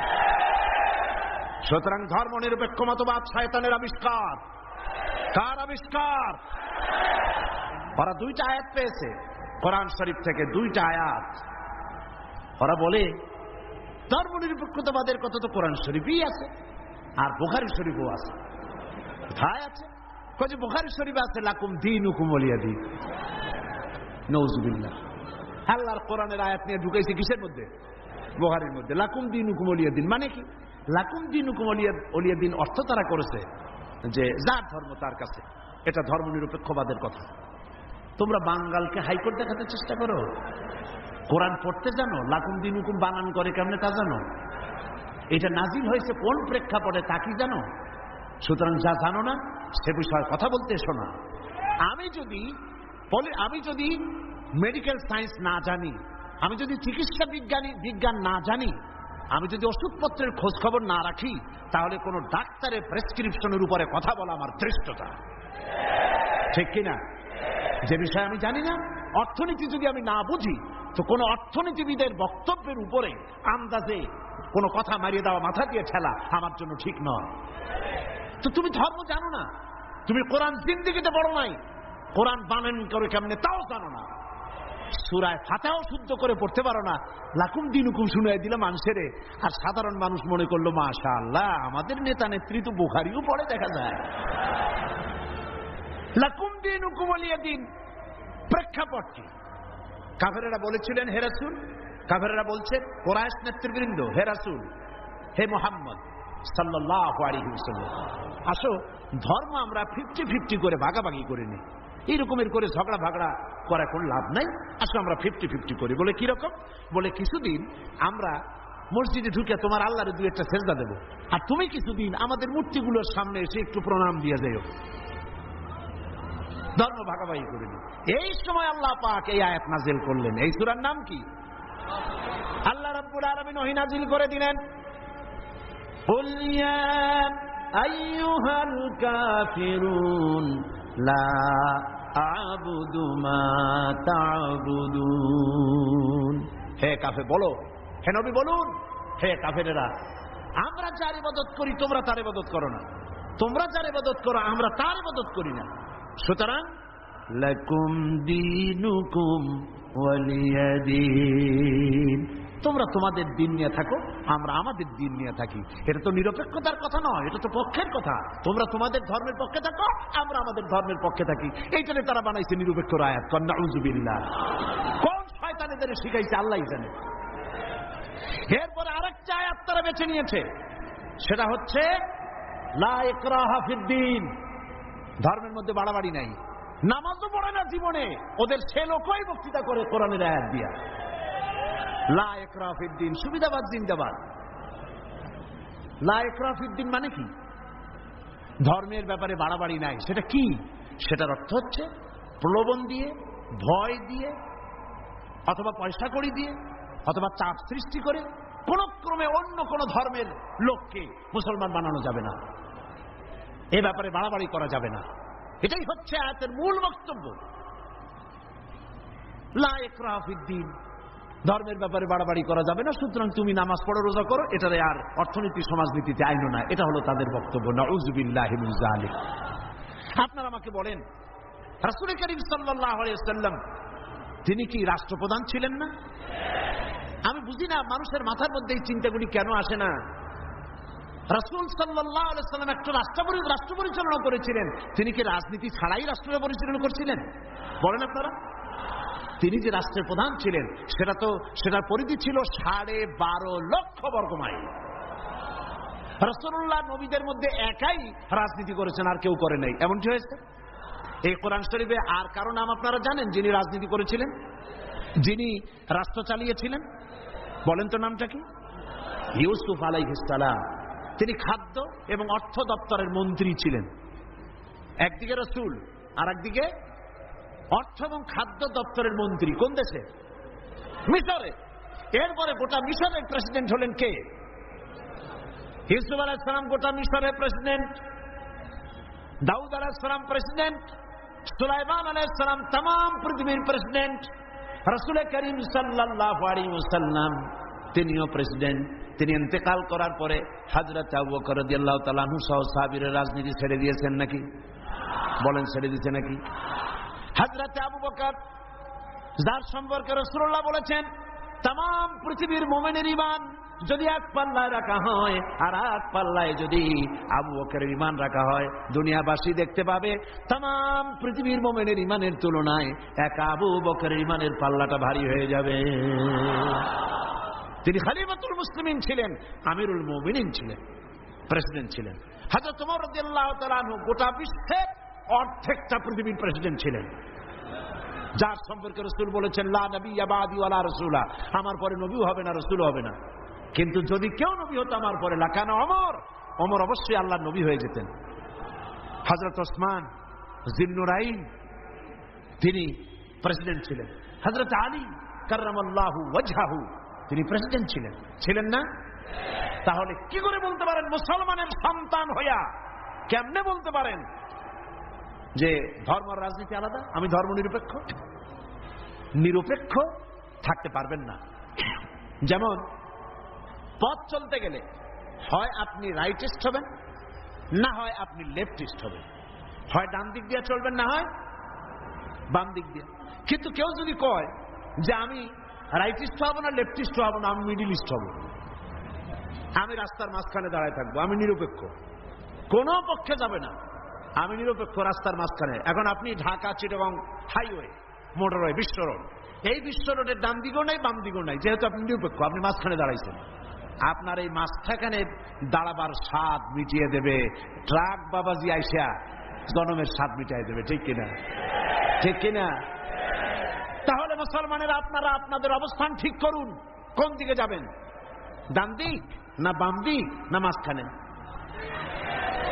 [SPEAKER 1] সুতরাং ধর্মনিরপেক্ষ মতবাদ শয়তানের আবিষ্কার। কার আবিষ্কার? ওরা দুইটা আয়াত পেয়েছে কোরআন শরীফ থেকে, দুইটা আয়াত। ওরা বলে ধর্মনিরপেক্ষতাবাদের কথা তো কোরআন শরীফই আছে আর বুখারী শরীফও আছে। কোথায় আছে? কয়ে বুখারী শরীফে আছে লাকুম দীনুকুম ওয়ালিয়া দীন। নাউযুবিল্লাহ। আল্লাহর কোরআনের আয়াত নিয়ে ঢুকাইছে কিসের মধ্যে? বুখারীর মধ্যে। লাকুম দীনুকুম ওয়ালিয়া দীন মানে কি? লাকুম দীনুকুম ওয়ালিয়া দীন অর্থ তারা করেছে যে যার ধর্ম তার কাছে। এটা ধর্মনিরপেক্ষবাদের কথা। তোমরা বাঙ্গালকে হাইকোর্ট দেখাতে চেষ্টা করো। কোরআন পড়তে জানো? লাকুম দীনুকুম বানান করে কেমনে তা জানো? এটা নাজিল হয়েছে কোন প্রেক্ষাপটে তা কি জানো? সুতরাং যা জানো না সে বিষয়ে কথা বলতে এসো না। আমি যদি মেডিকেল সায়েন্স না জানি, আমি যদি চিকিৎসা বিজ্ঞান না জানি, আমি যদি ওষুধপত্রের খোঁজ খবর না রাখি, তাহলে কোন ডাক্তারের প্রেসক্রিপশনের উপরে কথা বলা আমার ধৃষ্টতা। ঠিক কিনা? যে বিষয়ে আমি জানি না, অর্থনীতি যদি আমি না বুঝি, তো কোন অর্থনীতিবিদের বক্তব্যের উপরে আন্দাজে কোন কথা মারিয়ে দেওয়া, মাথা দিয়ে ঠেলা আমার জন্য ঠিক নয়। তো তুমি ধর্ম জানো না, তুমি কোরআন জিন্দেগিতে পড়ো নাই, কোরআন বানান করে কেমনে তাও জানো না, সূরা ফাতিহাও শুদ্ধ করে পড়তে পারো না, লাকুম দীনুকুম শুনিয়ে দিলে মানুষেরে, আর সাধারণ মানুষ মনে করলো মাশাআল্লাহ আমাদের নেতা নেত্রী তো বুখারীও পড়ে দেখা যায়। লাকুম দীনুকুম ওয়ালিয়া দীন প্রেক্ষাপট কি? কাফেরেরা বলেছিলেন হে রাসূল, কাফেরেরা বলছে কুরাইশ নেতৃবৃন্দ, হে রাসূল, হে মুহাম্মদ সাল্লাল্লাহু আলাইহি ওয়াসাল্লাম, আসো ধর্ম আমরা 50-50 করে ভাগাভাগি করে নিই। এইরকমের করে ঝগড়া ভাগড়া করা কোনো লাভ নাই, আসো আমরা 50-50 করি। বলে কিরকম? বলে কিছুদিন আমরা মসজিদে ঢুকে তোমার আল্লাহর দুই একটা সেজদা দেবো, আর তুমি কিছুদিন আমাদের মূর্তিগুলোর সামনে এসে একটু প্রণাম দিয়ে যাইও। ধর্ম ভাগাভাগি করে নিই। এই সময় আল্লাহ পাক এই আয়াত নাজিল করলেন। এই সূরার নাম কি? আল্লাহ রাব্বুল আলামিন ওহী নাজিল করে দিলেন, কুল ইয়া আইয়ুহাল কাফিরুন লা আ'বুদু মা তা'বুদুন। হে কাফের বলো, হে নবী বলুন, হে কাফেরেরা, আমরা যার ইবাদত করি তোমরা তার ইবাদত করো না, তোমরা যার ইবাদত করো আমরা তার ইবাদত করি না। সুতরাং লাকুম দীনুকুম ওয়ালিয়া দীন, তোমরা তোমাদের দিন নিয়ে থাকো, আমরা আমাদের দিন নিয়ে থাকি। এটা তো নিরপেক্ষতার কথা নয়, এটা তো পক্ষের কথা। তোমরা তোমাদের ধর্মের পক্ষে থাকো, আমরা আমাদের ধর্মের পক্ষে থাকি। এইটারে তারা বানাইছে নিরপেক্ষ আয়াত। নাউযুবিল্লাহ। কোন শয়তান এদের শিখাইছে আল্লাহই জানে। এরপরে আরেকটা আয়াত তারা বেছে নিয়েছে, সেটা হচ্ছে লা ইকরাহা ফিদ্দীন, ধর্মের মধ্যে বাড়াবাড়ি নাই। নামাজও পড়ে না জীবনে, ওদের সে লোকই বক্তৃতা করে কোরআনের আয়াত দিয়া। লা ইকরাহা ফিদ্দীন, সুবিধাবাদ জিন্দাবাদ। লা ইকরাহা ফিদ্দীন মানে কি? ধর্মের ব্যাপারে বাড়াবাড়ি নাই। সেটা কি? সেটার অর্থ হচ্ছে প্রলোভন দিয়ে, ভয় দিয়ে, অথবা পয়সা কড়ি দিয়ে, অথবা চাপ সৃষ্টি করে কোন ক্রমে অন্য কোন ধর্মের লোককে মুসলমান বানানো যাবে না, এ ব্যাপারে বাড়াবাড়ি করা যাবে না। এটাই হচ্ছে আয়াতের মূল বক্তব্য। লা ইকরাহা ফিদ্দীন, ধর্মের ব্যাপারে বাড়াবাড়ি করা যাবে না, সুতরাং তুমি নামাজ পড়ো, রোজা করো, এটারে আর অর্থনীতি সমাজনীতিতে আইনো না। এটা হলো তাদের বক্তব্য। নাউযুবিল্লাহি মিন যালিক। আপনারা আমাকে বলেন, রাসূল করিম সাল্লাল্লাহু আলাইহি ওয়াসাল্লাম তিনি কি রাষ্ট্রপ্রধান ছিলেন না? আমি বুঝি না মানুষের মাথার মধ্যে এই চিন্তাগুলি কেন আসে না। রাসূল সাল্লাল্লাহু আলাইহি ওয়াসাল্লাম একটা রাষ্ট্র পরিচালনা করেছিলেন, তিনি কি রাজনীতি ছাড়াই রাষ্ট্র পরিচালনা করছিলেন? বলেন আপনারা। তিনি যে রাষ্ট্রের প্রধান ছিলেন সেটার পরিধি ছিল 12.5 লক্ষ বর্গ মাইল। রাসূলুল্লাহ নবীদের মধ্যে একাই রাজনীতি করেছেন, আর কেউ করে নাই। এমনটি হয়েছে এই কোরআন শরীফে। আর কারো নাম আপনারা জানেন যিনি রাজনীতি করেছিলেন, যিনি রাষ্ট্র চালিয়েছিলেন? বলেন তো নামটা কি? ইউসুফ আলাইহিস সালাম। তিনি খাদ্য এবং অর্থ দপ্তরের মন্ত্রী ছিলেন। একদিকে রাসূল, আর একদিকে অর্থ এবং খাদ্য দপ্তরের মন্ত্রী। কোন দেশে? মিশরে। এরপরে গোটা মিশরের প্রেসিডেন্ট হলেন কে? ইউসুফ আলাইহিস সালাম গোটা মিশরের প্রেসিডেন্ট, দাউদ আলাইহিস সালাম প্রেসিডেন্ট, সুলাইমান আলাইহিস সালাম तमाम পৃথিবীর প্রেসিডেন্ট, রাসূল করিম সাল্লাল্লাহু আলাইহি ওয়াসাল্লাম তিনিও প্রেসিডেন্ট। তিনি ইন্তেকাল করার পরে হযরত আবু বকর রাদিয়াল্লাহু তাআলা আনহু সহ সাহাবীরা রাজনীতি ছেড়ে দিয়েছেন নাকি? বলেন, ছেড়ে দিয়েছে নাকি? হযরত আবু বকর, যার সম্পর্কে রাসূলুল্লাহ বলেছেন तमाम পৃথিবীর মুমিনের ঈমান যদি এক পাল্লায় রাখা হয়, আর এক পাল্লায় যদি আবু বকরের ঈমান রাখা হয়, দুনিয়াবাসী দেখতে পাবে तमाम পৃথিবীর মুমিনের ঈমানের তুলনায় এক আবু বকরের ঈমানের পাল্লাটা ভারী হয়ে যাবে। তিনি খলিফাতুল মুসলিমিন ছিলেন, আমিরুল মুমিনিন ছিলেন, প্রেসিডেন্ট ছিলেন। হযরত ওমর রাদিয়াল্লাহু তাআলা আনহু গোটা বিশ্বের অর্ধেকটা পৃথিবীর প্রেসিডেন্ট ছিলেন, যার সম্পর্কে রাসূল বলেছেন লা নবিয়্যা বাদি ওয়ালা রাসূলা, আমার পরে নবীও হবে না, রাসূলও হবে না। কিন্তু যদি কেউ নবী হতো আমার পরে, লাকানা ওমর, ওমর অবশ্যই আল্লাহর নবী হয়ে যেতেন। হযরত ওসমান জিন্নুরাইন তিনি প্রেসিডেন্ট ছিলেন। হযরত আলী কাররামাল্লাহু ওয়াজহাহু তিনি প্রেসিডেন্ট ছিলেন, ছিলেন না? তাহলে কি করে বলতে পারেন মুসলমানের সন্তান হইয়া, কেমনে বলতে পারেন যে ধর্ম আর রাজনীতি আলাদা, আমি ধর্ম নিরপেক্ষ? নিরপেক্ষ থাকতে পারবেন না। যেমন পথ চলতে গেলে হয় আপনি রাইটিস্ট হবেন, না হয় আপনি লেফটিস্ট হবেন। হয় ডান দিক দিয়ে চলবেন, না হয় বাম দিক দিয়ে। কিন্তু কেউ যদি কয় যে আমি রাইটিস্ট হব না, লেফটিস্ট হব না, আমি মিডিলিস্ট হব, আমি রাস্তার মাঝখানে দাঁড়ায় থাকবো, আমি নিরপেক্ষ, কোনো পক্ষে যাবে না, আমি নিরপেক্ষ রাস্তার মাঝখানে। এখন আপনি ঢাকা চিটাগং হাইওয়ে, মোটরওয়ে, বিশ্ব রোড, এই বিশ্ব রোডের ডান দিকেও নাই, বাম দিকেও নাই, যেহেতু আপনি নিরপেক্ষ, আপনি মাঝখানে দাঁড়াইছেন। আপনার এই মাঝখানে দাঁড়াবার স্বাদ মিটিয়ে দেবে ট্রাক বাবাজি আইসা, জনমের স্বাদ মিটিয়ে দেবে। ঠিক কিনা? ঠিক কিনা? তাহলে মুসলমানের আপনারা আপনাদের অবস্থান ঠিক করুন, কোন দিকে যাবেন? ডান দিক না বাম দিক না মাঝখানে?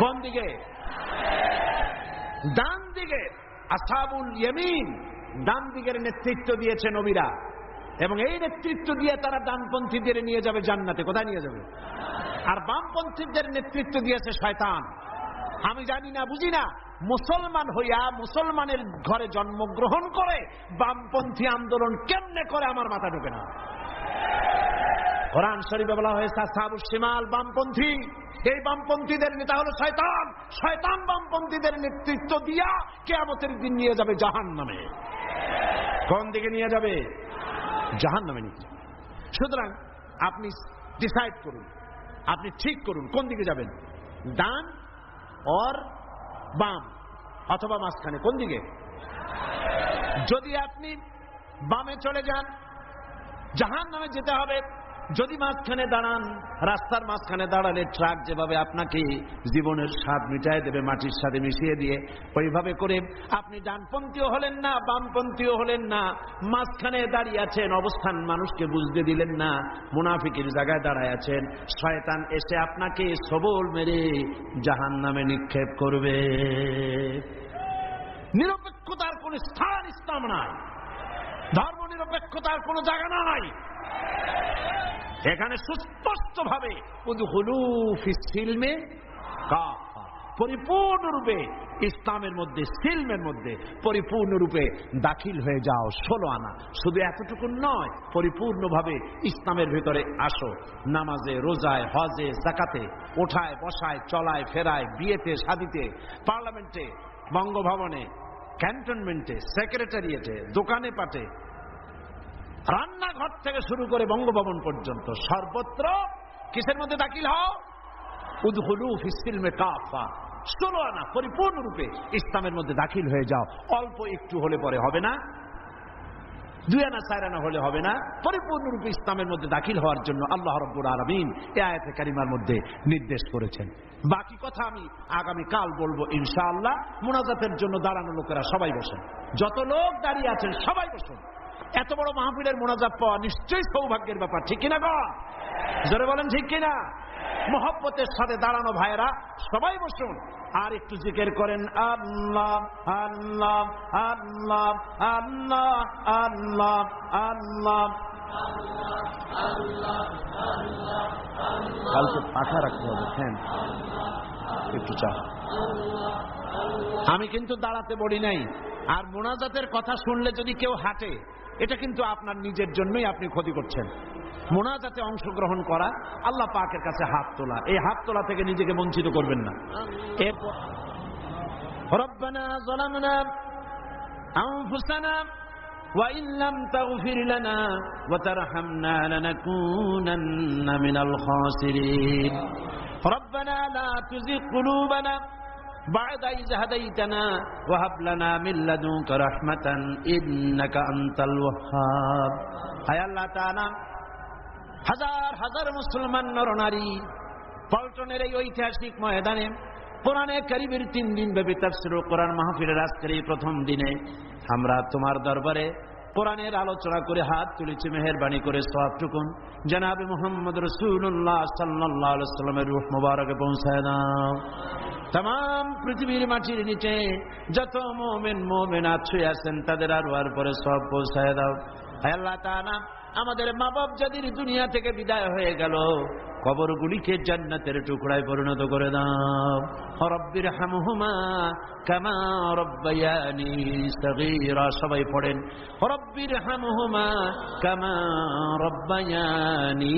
[SPEAKER 1] কোন দিকে? ডান দিকে। আসহাবুল ইয়ামিন, ডান দিকের নেতৃত্ব দিয়েছে নবীরা, এবং এই নেতৃত্ব দিয়ে তারা ডানপন্থীদের নিয়ে যাবে জান্নাতে। কোথায় নিয়ে যাবে? আর বামপন্থীদের নেতৃত্ব দিয়েছে শয়তান। আমি জানি না, বুঝি না, মুসলমান হইয়া মুসলমানের ঘরে জন্মগ্রহণ করে বামপন্থী আন্দোলন কেমনে করে আমার মাথা ঢোকে না। কোরআন শরীফে বলা হয়েছে আসহাবুশ শিমাল বামপন্থী, এই বামপন্থীদের নেতা হলো শয়তান। শয়তান বামপন্থীদের নেতৃত্ব দিয়া কিয়ামতের দিন নিয়ে যাবে জাহান্নামে। কোন দিকে নিয়ে যাবে? জাহান্নামে নিয়ে যাবে। সুতরাং আপনি ডিসাইড করুন, আপনি ঠিক করুন কোন দিকে যাবেন, ডান অর বাম অথবা মাঝখানে, কোন দিকে? যদি আপনি বামে চলে যান জাহান্নামে যেতে হবে। যদি মাঝখানে দাঁড়ান, রাস্তার মাঝখানে দাঁড়ালে ট্রাক যেভাবে আপনাকে জীবনের স্বাদ মিটায় দেবে মাটির সাথে মিশিয়ে দিয়ে, ওইভাবে করে আপনি ডানপন্থীও হলেন না বামপন্থীও হলেন না, মাঝখানে দাঁড়িয়ে আছেন, অবস্থান মানুষকে বুঝতে দিলেন না, মুনাফিকের জায়গায় দাঁড়ায় আছেন। শয়তান এসে আপনাকে সবল মেরে জাহান্নামে নিক্ষেপ করবে। নিরপেক্ষতার কোন স্থান ইসলাম নাই, ধর্ম নিরপেক্ষতার কোন জায়গা নাই। এখানে সুস্পষ্ট ভাবে পরিপূর্ণরূপে ইসলামের মধ্যে, সিলমের মধ্যে পরিপূর্ণরূপে দাখিল হয়ে যাও। 16 আনা শুধু এতটুকু নয়, পরিপূর্ণভাবে ইসলামের ভিতরে আসো। নামাজে, রোজায়, হজে, যাকাতে, ওঠায় বসায়, চলায় ফেরায়, বিয়েতে, শাদিতে, পার্লামেন্টে, বঙ্গভবনে, ক্যান্টনমেন্টে, সেক্রেটারিয়েটে, দোকানে পাটে, রান্নাঘর থেকে শুরু করে বঙ্গভবন পর্যন্ত সর্বত্র কিসের মধ্যে দাখিল হও? উদখুলু ফিস সিলমে কাফা। 16 আনা পরিপূর্ণরূপে ইসলামের মধ্যে দাখিল হয়ে যাও। অল্প একটু হলে পরে হবে না, 2 আনা 4 আনা হলে হবে না, পরিপূর্ণরূপে ইসলামের মধ্যে দাখিল হওয়ার জন্য আল্লাহ রাব্বুল আলামিন এই আয়াতে কারিমার মধ্যে নির্দেশ করেছেন। বাকি কথা আমি আগামী কাল বলবো ইনশাআল্লাহ। মুনাজাতের জন্য দাঁড়ানো লোকেরা সবাই বসেন, যত লোক দাঁড়িয়ে আছেন সবাই বসুন। এত বড় মাহফিলের মোনাজাত পাওয়া নিশ্চয়ই সৌভাগ্যের ব্যাপার, ঠিক কিনা গো? জোরে বলেন ঠিক কিনা? মহব্বতের সাথে দাঁড়ানো ভাইয়েরা সবাই বসুন, আর একটু জিকির করেন আল্লাহ আল্লাহ আল্লাহ আল্লাহ আল্লাহ আল্লাহ। কালকে পাখা রাখতে হবে, ফ্যান একটু চা। আমি কিন্তু দাঁড়াতে বলি নাই। আর মোনাজাতের কথা শুনলে যদি কেউ হাঁটে, এটা কিন্তু আপনার নিজের জন্যই আপনি ক্ষতি করছেন। মোনাজাতে অংশগ্রহণ করা, আল্লাহ পাকের কাছে হাত তোলা, এই হাত তোলা থেকে নিজেকে বঞ্চিত করবেন না। এরপর রব্বানা যালামনা আনফুসানা ওয়া ইন লাম তাগফির লানা ওয়া তারহামনা লানাকুনান্না মিনাল খাসিরিন। রব্বানা লা তুযিগ কুলুবানা بعد إذ هديتنا وهب لنا من لدنك رحمة إنك أنت الوهاب। হায় আল্লাহ তাআলা, হাজার হাজার মুসলমান নরনারী পল্টনের এই ঐতিহাসিক ময়দানে কোরআনে কারীমের 3 দিন ব্যাপী তাফসীরুল কোরআন মাহফিলের আজকের এই প্রথম দিনে আমরা তোমার দরবারে কোরআনের আলোচনা করে হাত তুলেছি। মেহেরবানি করে সওয়াবটুকুন জনাবে মুহাম্মদ রাসূলুল্লাহ সাল্লাল্লাহু আলাইহি ওয়াসাল্লামের রূহ মুবারকে পৌঁছায় দাও। तमाम পৃথিবীর মাটির নিচে যত মুমিন মুমিনাত শুয়ে আছেন তাদের আরওয়ার পরে সওয়াব পৌঁছায় দাও। হে আল্লাহ তাআলা, আমাদের মা বাপ যাদের দুনিয়া থেকে বিদায় হয়ে গেল, কবরগুলিকে জান্নাতের টুকরায় পরিণত করে দাও। রব্বির হামহুমা কামা রব্বায়ানি সগীরা। সবাই পড়েন রব্বির হামহুমা কামা রব্বায়ানি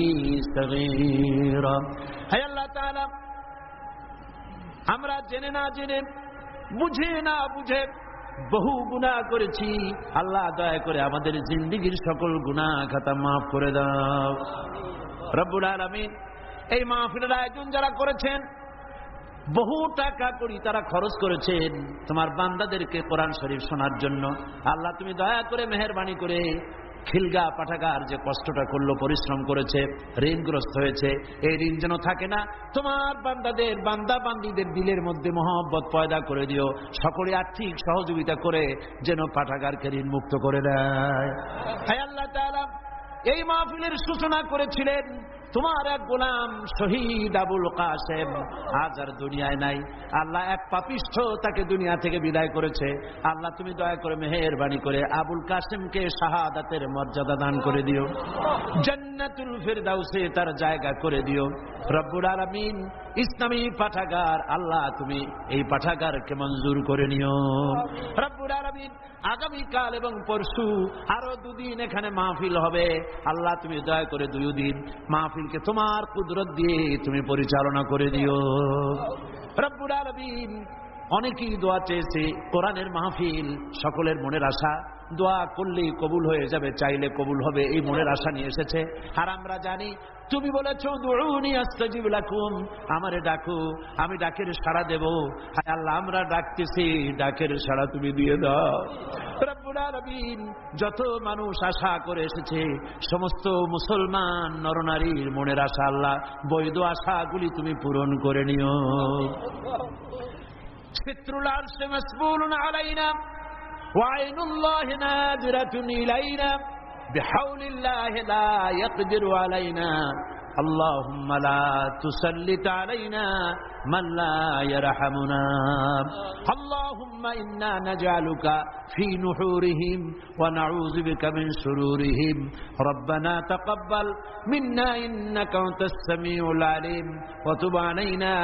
[SPEAKER 1] সগীরা। হে আল্লাহ তাআলা, আমরা জেনে না জেনে, বুঝে না বুঝে বহু গুনাহ করেছি। আল্লাহ দয়া করে আমাদের জিন্দেগীর সকল গুনাহ খাতা মাফ করে দাও। রব্বুল আলামিন, এই মাহফিলের আয়োজন যারা করেছেন, বহু টাকা করি তারা খরচ করেছেন তোমার বান্দাদেরকে কোরআন শরীফ শোনার জন্য। আল্লাহ তুমি দয়া করে মেহেরবানি করে খিলগা পাঠাগার যে কষ্টটা করলো, পরিশ্রম করেছে, ঋণগ্রস্ত হয়েছে, এই ঋণ যেন থাকে না। তোমার বান্দাদের, বান্দা বান্দীদের দিলের মধ্যে মহব্বত পয়দা করে দিও। সকলে আর্থিক সহযোগিতা করে যেন পাঠাগারকে ঋণ মুক্ত করে দেয়। হে আল্লাহ তাআলা, এই মাহফিলের সূচনা করেছিলেন তোমার এক গোলাম শহীদ আবুল কাসেম আজ আর দুনিয়ায় নাই। আল্লাহ এক পাপিষ্ঠ তাকে দুনিয়া থেকে বিদায় করেছে। আল্লাহ তুমি দয়া করে মেহেরবানি করে আবুল কাসেমকে শাহাদাতের মর্যাদা দান করে দিও, জান্নাতুল ফিরদাউসে তার জায়গা করে দিও। রব্বুল আলামিন ইসলামী পাঠাগার, আল্লাহ তুমি এই পাঠাগারকে মঞ্জুর করে নিও। রব্বুল আলামিন আগামীকাল এবং পরশু আরো 2 দিন এখানে মাহফিল হবে। আল্লাহ তুমি দয়া করে 2 দিন মাহফিলকে তোমার কুদরত দিয়ে তুমি পরিচালনা করে দিও। রব্বুল আলামিন অনেকেই দোয়া চেয়েছে, কোরআনের মাহফিল সকলের মনের আশা, দোয়া করলেই কবুল হয়ে যাবে, চাইলে কবুল হবে, এই মনের আশা নিয়ে এসেছে। আর আমরা জানি তুমি বলেছো দুউনি আস্তাজিব লাকুম, আমারে ডাকো আমি ডাকের সাড়া দেব। হায় আল্লাহ আমরা ডাকতেছি, ডাকের সাড়া তুমি দিয়ে দাও। রব্বুল আলামিন যত মানুষ আশা করে এসেছে সমস্ত মুসলমান নরনারীর মনের আশা আল্লাহ বৈধ আশাগুলি তুমি পূরণ করে নিও। سترul arsh masbulun alayna wa aynullah nadiratun ilayna bihawlillah la yaqdiru alayna Allahumma la tusallit alayna man la yarhamuna Allahumma inna naj'aluka fi nuhurihim wa na'udhu bika min shururihim Rabbana taqabbal minna innaka antas samiul alim wa tub alayna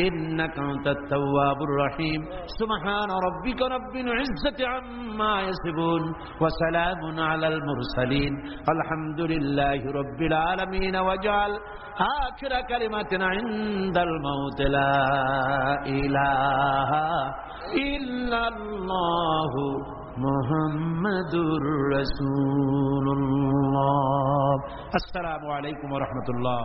[SPEAKER 1] innaka antat tawwabur rahim subhana rabbika rabbil izzati amma yasifun wa salamun alal mursalin alhamdulillahi rabbil alamin waj'al آخر كلمتنا عند الموت لا إله إلا الله محمد رسول الله السلام عليكم ورحمة الله